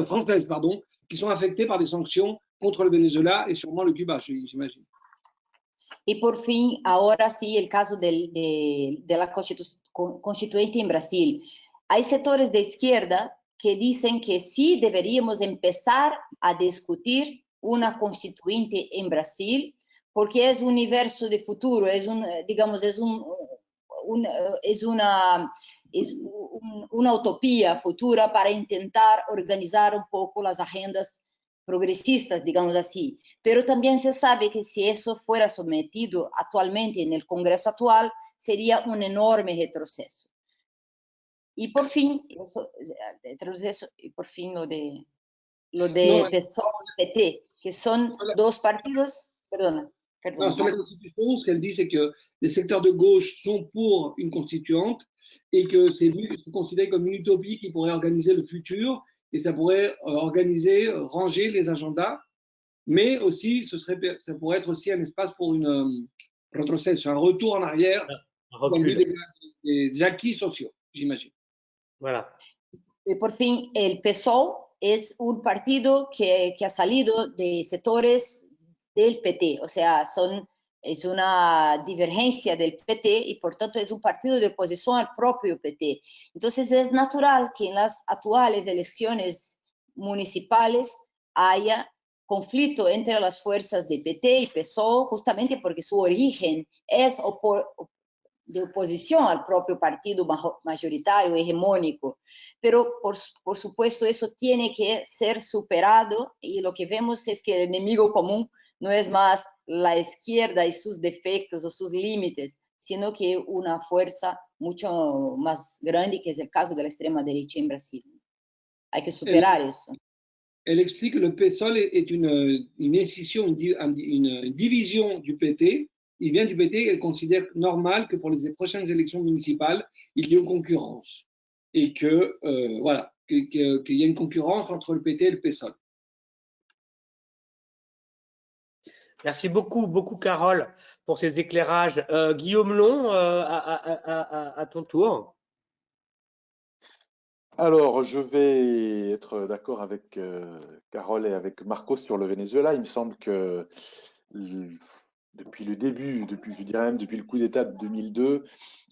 françaises, pardon, qui sont affectées par des sanctions contre le Venezuela et sûrement le Cuba, j'imagine. Y por fin, ahora sí, el caso de la constituyente en Brasil. Hay sectores de izquierda que dicen que sí deberíamos empezar a discutir una constituyente en Brasil, porque es un universo de futuro, es una utopía futura para intentar organizar un poco las agendas progresistas, digamos así. Pero también se sabe que si eso fuera sometido actualmente en el Congreso actual, sería un enorme retroceso. Y por fin, lo de PSOE y PT, que son dos partidos, perdona. Non, sur la Constitution, ce qu'elle dit, c'est que les secteurs de gauche sont pour une constituante et que c'est considéré comme une utopie qui pourrait organiser le futur et ça pourrait ranger les agendas, mais aussi ça pourrait être aussi un espace pour un retour en arrière des acquis sociaux, j'imagine. Voilà. Y por fin, el PSOE es un partido que ha salido de sectores del PT, o sea, es una divergencia del PT y por tanto es un partido de oposición al propio PT. Entonces es natural que en las actuales elecciones municipales haya conflicto entre las fuerzas de PT y PSOE, justamente porque su origen es de oposición al propio partido mayoritario, hegemónico. Pero, por supuesto, eso tiene que ser superado y lo que vemos es que el enemigo común no es más la izquierda y sus defectos o sus límites, sino que una fuerza mucho más grande, que es el caso de la extrema derecha en Brasil. Hay que superar eso. Elle explique que le PSOL est une escission, une division du PT. Il vient du PT, elle considère normal que pour les prochaines élections municipales, il y ait une concurrence. Et que, voilà, qu'il y ait une concurrence entre le PT et le PSOL. Merci beaucoup, Carole, pour ces éclairages. Guillaume Long, à ton tour. Alors, je vais être d'accord avec Carole et avec Marcos sur le Venezuela. Il me semble que depuis le début, je dirais même depuis le coup d'État de 2002,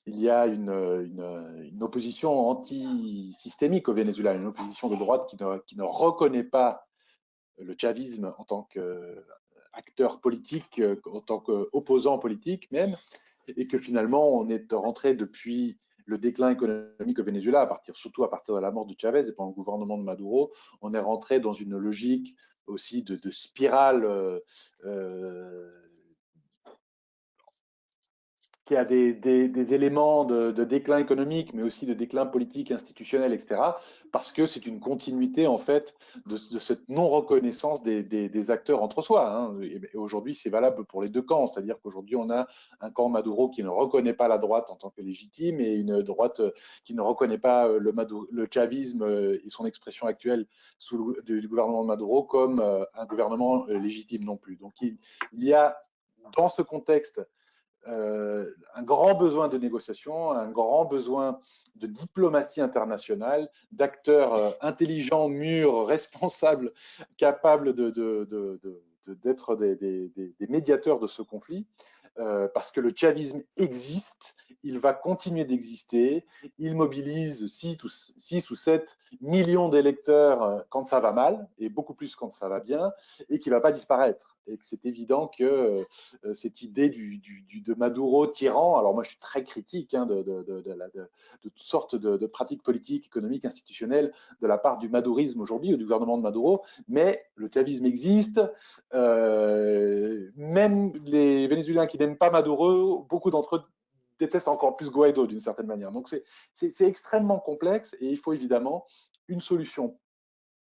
il y a une opposition anti-systémique au Venezuela, une opposition de droite qui ne reconnaît pas le chavisme en tant qu'acteur politique, en tant qu'opposant politique même, et que finalement on est rentré depuis le déclin économique au Venezuela, surtout à partir de la mort de Chavez et pendant le gouvernement de Maduro, on est rentré dans une logique aussi de spirale qui a des éléments de déclin économique, mais aussi de déclin politique, institutionnel, etc., parce que c'est une continuité, en fait, de cette non-reconnaissance des acteurs entre soi. Hein. Et aujourd'hui, c'est valable pour les deux camps, c'est-à-dire qu'aujourd'hui, on a un camp Maduro qui ne reconnaît pas la droite en tant que légitime et une droite qui ne reconnaît pas le chavisme et son expression actuelle du gouvernement de Maduro comme un gouvernement légitime non plus. Donc, il y a, dans ce contexte, un grand besoin de négociation, un grand besoin de diplomatie internationale, d'acteurs intelligents, mûrs, responsables, capables d'être des médiateurs de ce conflit, parce que le chavisme existe, il va continuer d'exister, il mobilise 6 ou 7 millions d'électeurs quand ça va mal, et beaucoup plus quand ça va bien, et qui ne va pas disparaître. Et que c'est évident que cette idée de Maduro tyran, alors moi je suis très critique de toutes sortes de pratiques politiques, économiques, institutionnelles de la part du madourisme aujourd'hui, ou du gouvernement de Maduro, mais le chavisme existe, même les Vénézuéliens qui n'aiment pas Maduro, beaucoup d'entre eux détestent encore plus Guaido d'une certaine manière. Donc c'est extrêmement complexe et il faut évidemment une solution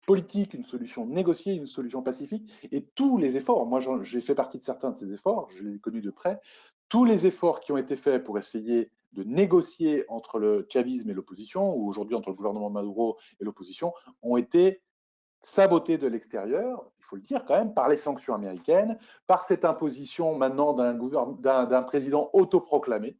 politique, une solution négociée, une solution pacifique, et tous les efforts, moi j'ai fait partie de certains de ces efforts, je les ai connus de près, tous les efforts qui ont été faits pour essayer de négocier entre le chavisme et l'opposition, ou aujourd'hui entre le gouvernement de Maduro et l'opposition, ont été sabotés de l'extérieur, il faut le dire quand même, par les sanctions américaines, par cette imposition maintenant d'un président autoproclamé,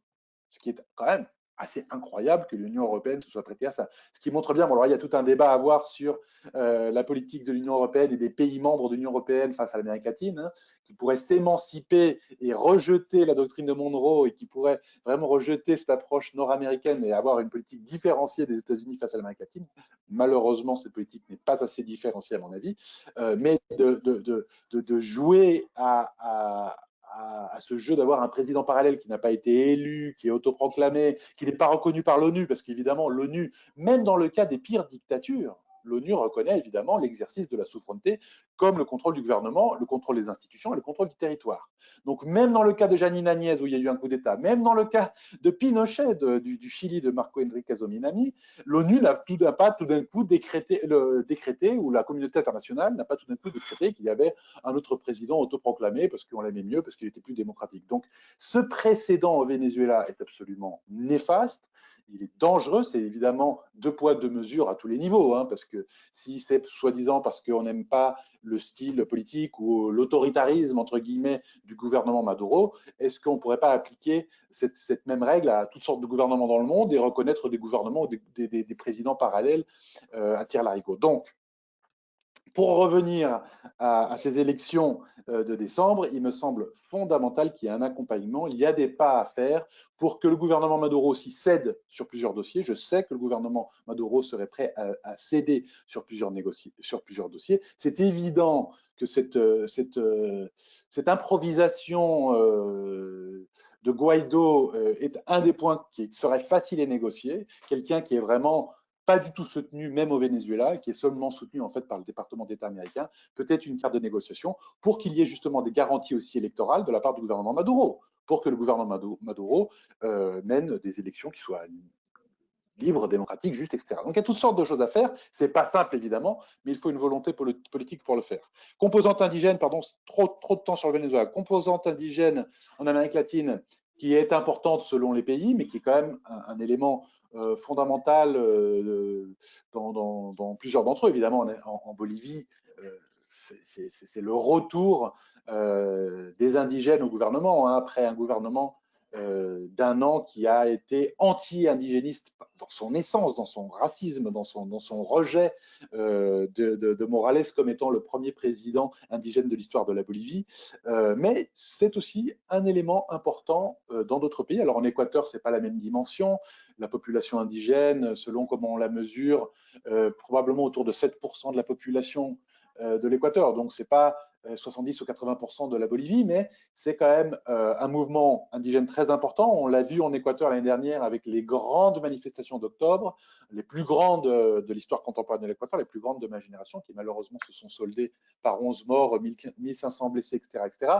ce qui est quand même assez incroyable que l'Union européenne se soit prêtée à ça. Ce qui montre bien, bon, alors il y a tout un débat à avoir sur la politique de l'Union européenne et des pays membres de l'Union européenne face à l'Amérique latine, hein, qui pourraient s'émanciper et rejeter la doctrine de Monroe et qui pourraient vraiment rejeter cette approche nord-américaine et avoir une politique différenciée des États-Unis face à l'Amérique latine. Malheureusement, cette politique n'est pas assez différenciée à mon avis, mais de jouer à ce jeu d'avoir un président parallèle qui n'a pas été élu, qui est autoproclamé, qui n'est pas reconnu par l'ONU, parce qu'évidemment, l'ONU, même dans le cas des pires dictatures, l'ONU reconnaît évidemment l'exercice de la souveraineté comme le contrôle du gouvernement, le contrôle des institutions et le contrôle du territoire. Donc même dans le cas de Janine Agnès où il y a eu un coup d'État, même dans le cas de Pinochet du Chili de Marco Enrique Zominami, l'ONU n'a pas tout d'un coup décrété, ou la communauté internationale n'a pas tout d'un coup décrété qu'il y avait un autre président autoproclamé parce qu'on l'aimait mieux, parce qu'il était plus démocratique. Donc ce précédent au Venezuela est absolument néfaste. Il est dangereux, c'est évidemment deux poids, deux mesures à tous les niveaux, hein, parce que si c'est soi-disant parce qu'on n'aime pas le style politique ou l'autoritarisme, entre guillemets, du gouvernement Maduro, est-ce qu'on ne pourrait pas appliquer cette même règle à toutes sortes de gouvernements dans le monde et reconnaître des gouvernements ou des présidents parallèles à tire-larigot? Donc, pour revenir à ces élections de décembre, il me semble fondamental qu'il y ait un accompagnement. Il y a des pas à faire pour que le gouvernement Maduro aussi cède sur plusieurs dossiers. Je sais que le gouvernement Maduro serait prêt à céder sur plusieurs dossiers. C'est évident que cette improvisation de Guaido est un des points qui serait facile à négocier. Quelqu'un qui est vraiment pas du tout soutenu, même au Venezuela, qui est seulement soutenu en fait par le département d'État américain, peut-être une carte de négociation pour qu'il y ait justement des garanties aussi électorales de la part du gouvernement Maduro, pour que le gouvernement Maduro mène des élections qui soient libres, démocratiques, justes, etc. Donc il y a toutes sortes de choses à faire. C'est pas simple évidemment, mais il faut une volonté politique pour le faire. Composante indigène, pardon, trop de temps sur le Venezuela. Composante indigène en Amérique latine, qui est importante selon les pays, mais qui est quand même un élément fondamental dans plusieurs d'entre eux. Évidemment, en Bolivie, c'est le retour des indigènes au gouvernement, hein, après un gouvernement d'un an qui a été anti-indigéniste dans son essence, dans son racisme, dans son rejet de Morales comme étant le premier président indigène de l'histoire de la Bolivie. Mais c'est aussi un élément important dans d'autres pays. Alors en Équateur, ce n'est pas la même dimension. La population indigène, selon comment on la mesure, probablement autour de 7% de la population de l'Équateur. Donc, ce n'est pas 70 ou 80% de la Bolivie, mais c'est quand même un mouvement indigène très important. On l'a vu en Équateur l'année dernière avec les grandes manifestations d'octobre, les plus grandes de l'histoire contemporaine de l'Équateur, les plus grandes de ma génération, qui malheureusement se sont soldées par 11 morts, 1500 blessés, etc.,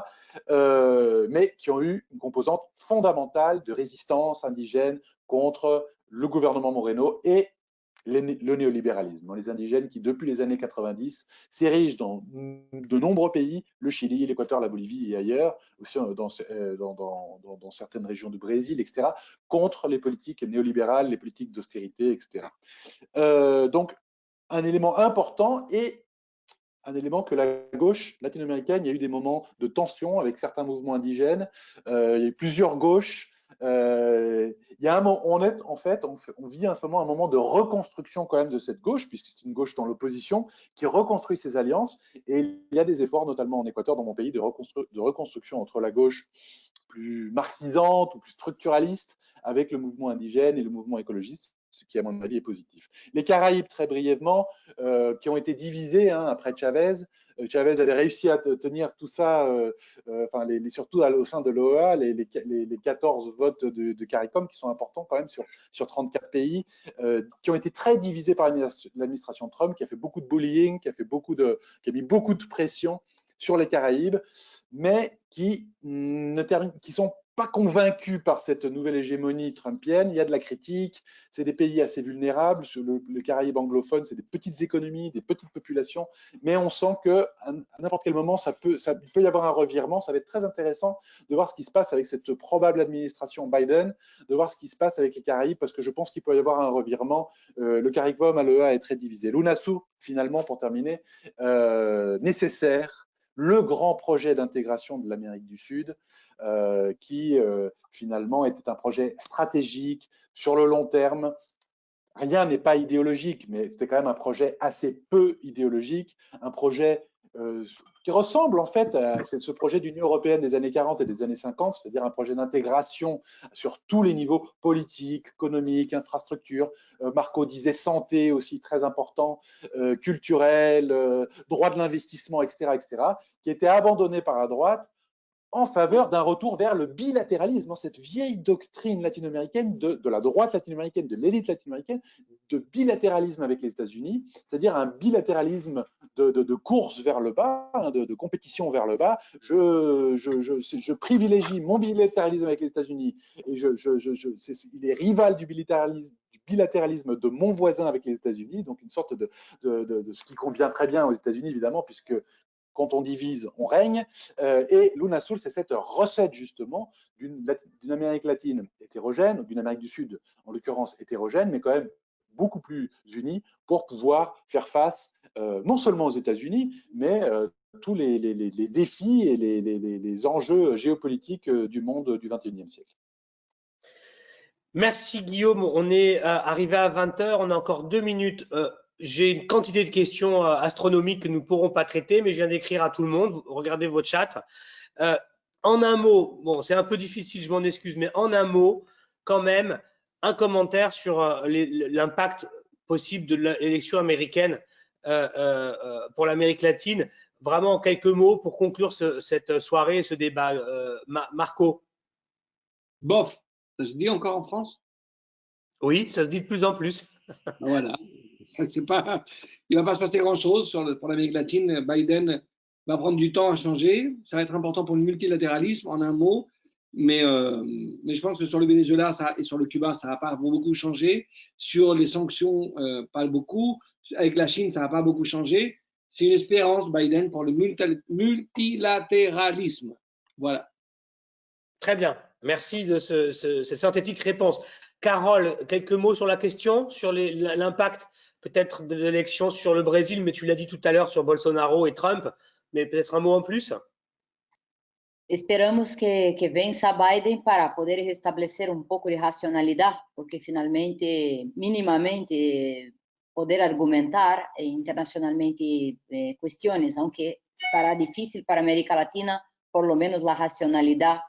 mais qui ont eu une composante fondamentale de résistance indigène contre le gouvernement Moreno et le néolibéralisme, dans les indigènes qui, depuis les années 90, s'érigent dans de nombreux pays, le Chili, l'Équateur, la Bolivie et ailleurs, aussi dans certaines régions du Brésil, etc., contre les politiques néolibérales, les politiques d'austérité, etc. Donc, un élément important et un élément que la gauche latino-américaine, il y a eu des moments de tension avec certains mouvements indigènes, il y a eu plusieurs gauches. Il y a on vit en ce moment un moment de reconstruction quand même de cette gauche, puisque c'est une gauche dans l'opposition qui reconstruit ses alliances. Et il y a des efforts, notamment en Équateur, dans mon pays, de reconstruction entre la gauche plus marxisante ou plus structuraliste avec le mouvement indigène et le mouvement écologiste, ce qui, à mon avis, est positif. Les Caraïbes, très brièvement, qui ont été divisés après Chavez. Chavez avait réussi à tenir tout ça, surtout au sein de l'OEA, les 14 votes de CARICOM qui sont importants quand même sur 34 pays, qui ont été très divisés par l'administration Trump, qui a fait beaucoup de bullying, qui a mis beaucoup de pression sur les Caraïbes, mais qui sont pas convaincus par cette nouvelle hégémonie trumpienne. Il y a de la critique, c'est des pays assez vulnérables. Le Caraïbe anglophone, c'est des petites économies, des petites populations, mais on sent qu'à n'importe quel moment, il peut y avoir un revirement. Ça va être très intéressant de voir ce qui se passe avec cette probable administration Biden, de voir ce qui se passe avec les Caraïbes, parce que je pense qu'il peut y avoir un revirement. Le CARICOM à l'EA est très divisé. L'UNASUR, finalement, pour terminer, nécessaire, le grand projet d'intégration de l'Amérique du Sud, qui finalement était un projet stratégique sur le long terme. Rien n'est pas idéologique, mais c'était quand même un projet assez peu idéologique, un projet qui ressemble en fait à ce projet d'Union européenne des années 40 et des années 50, c'est-à-dire un projet d'intégration sur tous les niveaux, politiques, économiques, infrastructures. Marco disait santé aussi, très important, culturel, droit de l'investissement, etc., qui était abandonné par la droite en faveur d'un retour vers le bilatéralisme, cette vieille doctrine latino-américaine, de la droite latino-américaine, de l'élite latino-américaine, de bilatéralisme avec les États-Unis, c'est-à-dire un bilatéralisme de course vers le bas, de compétition vers le bas. Je privilégie mon bilatéralisme avec les États-Unis et il est rival du bilatéralisme de mon voisin avec les États-Unis, donc une sorte de ce qui convient très bien aux États-Unis, évidemment, puisque quand on divise, on règne. Et l'UNASUR, c'est cette recette justement d'une Amérique latine hétérogène, d'une Amérique du Sud en l'occurrence hétérogène, mais quand même beaucoup plus unie pour pouvoir faire face non seulement aux États-Unis, mais tous les défis et les enjeux géopolitiques du monde du XXIe siècle. Merci Guillaume, on est arrivé à 20h, on a encore 2 minutes. J'ai une quantité de questions astronomiques que nous ne pourrons pas traiter, mais je viens d'écrire à tout le monde. Regardez votre chat. En un mot, bon, c'est un peu difficile, je m'en excuse, mais en un mot, quand même, un commentaire sur l'impact possible de l'élection américaine pour l'Amérique latine. Vraiment, en quelques mots pour conclure cette soirée, ce débat. Marco. Bof, ça se dit encore en France? Oui, ça se dit de plus en plus. Voilà. Il ne va pas se passer grand-chose pour l'Amérique latine. Biden va prendre du temps à changer. Ça va être important pour le multilatéralisme, en un mot. Mais je pense que sur le Venezuela et sur le Cuba, ça ne va pas beaucoup changer. Sur les sanctions, pas beaucoup. Avec la Chine, ça ne va pas beaucoup changer. C'est une espérance, Biden, pour le multilatéralisme. Voilà. Très bien. Merci de cette synthétique réponse. Carole, quelques mots sur la question, sur l'impact peut-être de l'élection sur le Brésil, mais tu l'as dit tout à l'heure sur Bolsonaro et Trump, mais peut-être un mot en plus. Esperamos que venza Biden para poder restablecer un poco de racionalidad, porque finalmente, mínimamente, poder argumentar internacionalmente cuestiones, aunque estará difícil para América Latina, por lo menos la racionalidad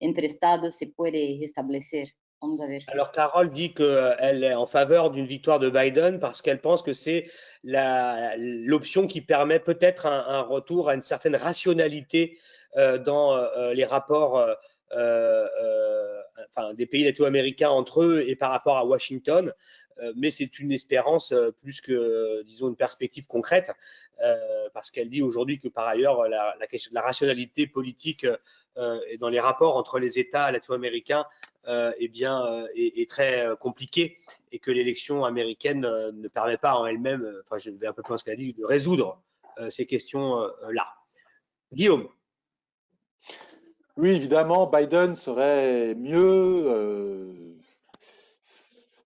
entre estados se puede restablecer. Vamos a ver. Alors, Carole dit qu'elle est en faveur d'une victoire de Biden parce qu'elle pense que c'est l'option qui permet peut-être un retour à une certaine rationalité dans les rapports enfin, des pays latino-américains entre eux et par rapport à Washington. Mais c'est une espérance plus que, disons, une perspective concrète, parce qu'elle dit aujourd'hui que par ailleurs, la question de la rationalité politique et dans les rapports entre les États latino-américains est très compliquée et que l'élection américaine ne permet pas en elle-même, enfin je vais un peu plus loin ce qu'elle a dit, de résoudre ces questions-là. Guillaume. Oui, évidemment, Biden serait mieux.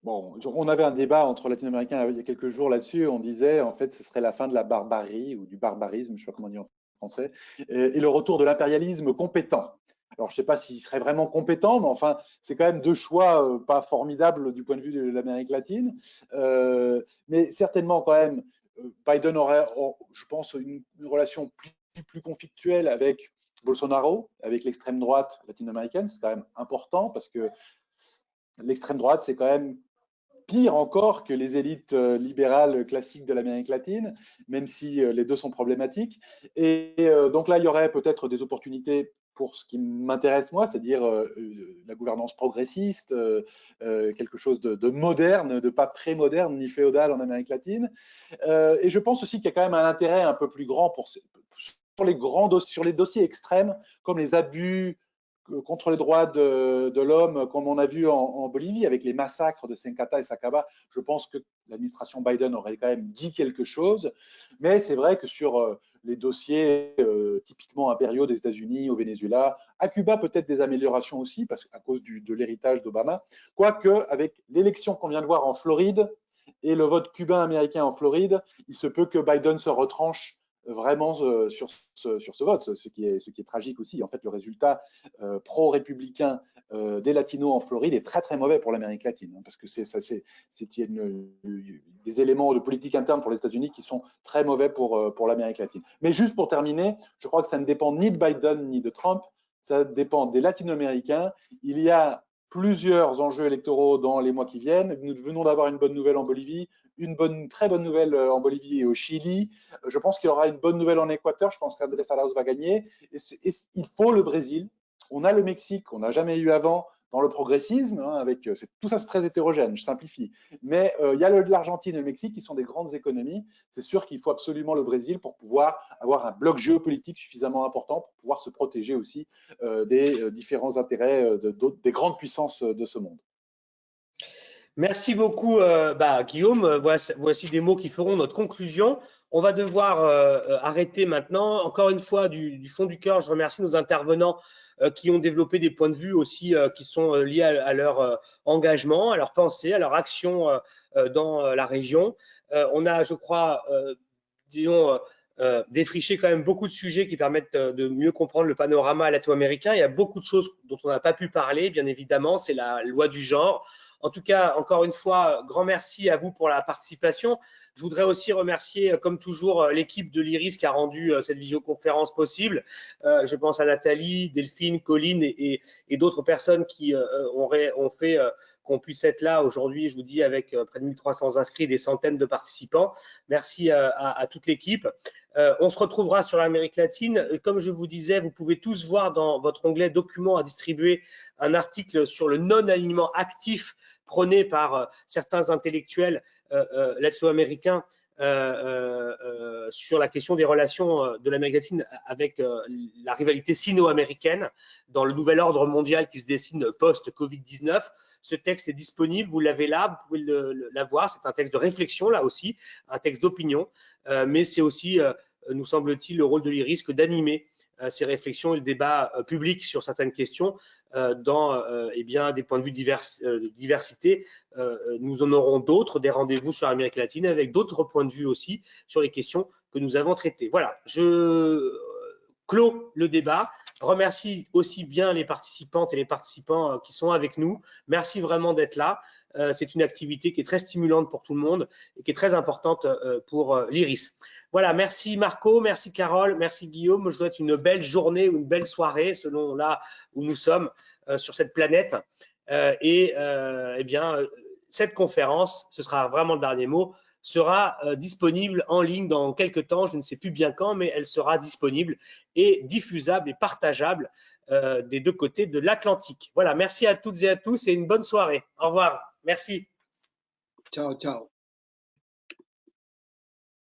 Bon, on avait un débat entre latino-américains il y a quelques jours là-dessus. On disait, en fait, ce serait la fin de la barbarie ou du barbarisme, je ne sais pas comment on dit en français, et le retour de l'impérialisme compétent. Alors, je ne sais pas s'il serait vraiment compétent, mais enfin, c'est quand même deux choix pas formidables du point de vue de l'Amérique latine. Mais certainement, quand même, Biden aurait, je pense, une relation plus conflictuelle avec Bolsonaro, avec l'extrême droite latino-américaine. C'est quand même important parce que l'extrême droite, c'est quand même pire encore que les élites libérales classiques de l'Amérique latine, même si les deux sont problématiques. Et donc là, il y aurait peut-être des opportunités pour ce qui m'intéresse moi, c'est-à-dire la gouvernance progressiste, quelque chose de moderne, de pas pré-moderne ni féodal en Amérique latine. Et je pense aussi qu'il y a quand même un intérêt un peu plus grand sur les dossiers extrêmes, comme les abus contre les droits de l'homme, comme on a vu en Bolivie avec les massacres de Sencata et Sacaba. Je pense que l'administration Biden aurait quand même dit quelque chose, mais c'est vrai que sur les dossiers typiquement impériaux des États-Unis, au Venezuela, à Cuba peut-être des améliorations aussi, parce qu'à cause de l'héritage d'Obama, quoique avec l'élection qu'on vient de voir en Floride et le vote cubain-américain en Floride, il se peut que Biden se retranche vraiment sur ce vote, ce qui est tragique aussi. En fait, le résultat pro-républicain des Latinos en Floride est très très mauvais pour l'Amérique latine, parce que c'est des éléments de politique interne pour les États-Unis qui sont très mauvais pour l'Amérique latine. Mais juste pour terminer, je crois que ça ne dépend ni de Biden ni de Trump, ça dépend des Latino-Américains. Il y a plusieurs enjeux électoraux dans les mois qui viennent. Nous venons d'avoir une bonne nouvelle en Bolivie, très bonne nouvelle en Bolivie et au Chili. Je pense qu'il y aura une bonne nouvelle en Équateur. Je pense qu'Andrés Arauz va gagner. Et il faut le Brésil. On a le Mexique qu'on n'a jamais eu avant dans le progressisme, hein, tout ça c'est très hétérogène, je simplifie. Mais il y a l'Argentine et le Mexique qui sont des grandes économies. C'est sûr qu'il faut absolument le Brésil pour pouvoir avoir un bloc géopolitique suffisamment important pour pouvoir se protéger aussi des différents intérêts des grandes puissances de ce monde. Merci beaucoup, Guillaume. Voici des mots qui feront notre conclusion. On va devoir arrêter maintenant. Encore une fois, du fond du cœur, je remercie nos intervenants qui ont développé des points de vue aussi qui sont liés à leur engagement, à leur pensée, à leur action dans la région. On a, je crois, disons, défriché quand même beaucoup de sujets qui permettent de mieux comprendre le panorama latino-américain. Il y a beaucoup de choses dont on n'a pas pu parler, bien évidemment, c'est la loi du genre. En tout cas, encore une fois, grand merci à vous pour la participation. Je voudrais aussi remercier, comme toujours, l'équipe de l'IRIS qui a rendu cette visioconférence possible. Je pense à Nathalie, Delphine, Colline et d'autres personnes qui ont fait qu'on puisse être là aujourd'hui, je vous dis, avec près de 1300 inscrits et des centaines de participants. Merci à toute l'équipe. On se retrouvera sur l'Amérique latine. Comme je vous disais, vous pouvez tous voir dans votre onglet documents à distribuer un article sur le non-alignement actif prôné par certains intellectuels latino-américains sur la question des relations de l'Amérique latine avec la rivalité sino-américaine dans le nouvel ordre mondial qui se dessine post-Covid-19. Ce texte est disponible, vous l'avez là, vous pouvez l'avoir. C'est un texte de réflexion, là aussi, un texte d'opinion, mais c'est aussi, nous semble-t-il, le rôle de l'IRIS que d'animer ces réflexions et le débat public sur certaines questions dans des points de vue diversité. Nous en aurons d'autres, des rendez-vous sur l'Amérique latine avec d'autres points de vue aussi sur les questions que nous avons traitées. Voilà, je clôt le débat. Remercie aussi bien les participantes et les participants qui sont avec nous. Merci vraiment d'être là. C'est une activité qui est très stimulante pour tout le monde et qui est très importante pour l'IRIS. Voilà, merci Marco, merci Carole, merci Guillaume. Je vous souhaite une belle journée ou une belle soirée selon là où nous sommes sur cette planète. Eh bien, cette conférence, ce sera vraiment le dernier mot, sera disponible en ligne dans quelques temps, je ne sais plus bien quand, mais elle sera disponible et diffusable et partageable des deux côtés de l'Atlantique. Voilà, merci à toutes et à tous et une bonne soirée. Au revoir. Merci. Ciao, ciao.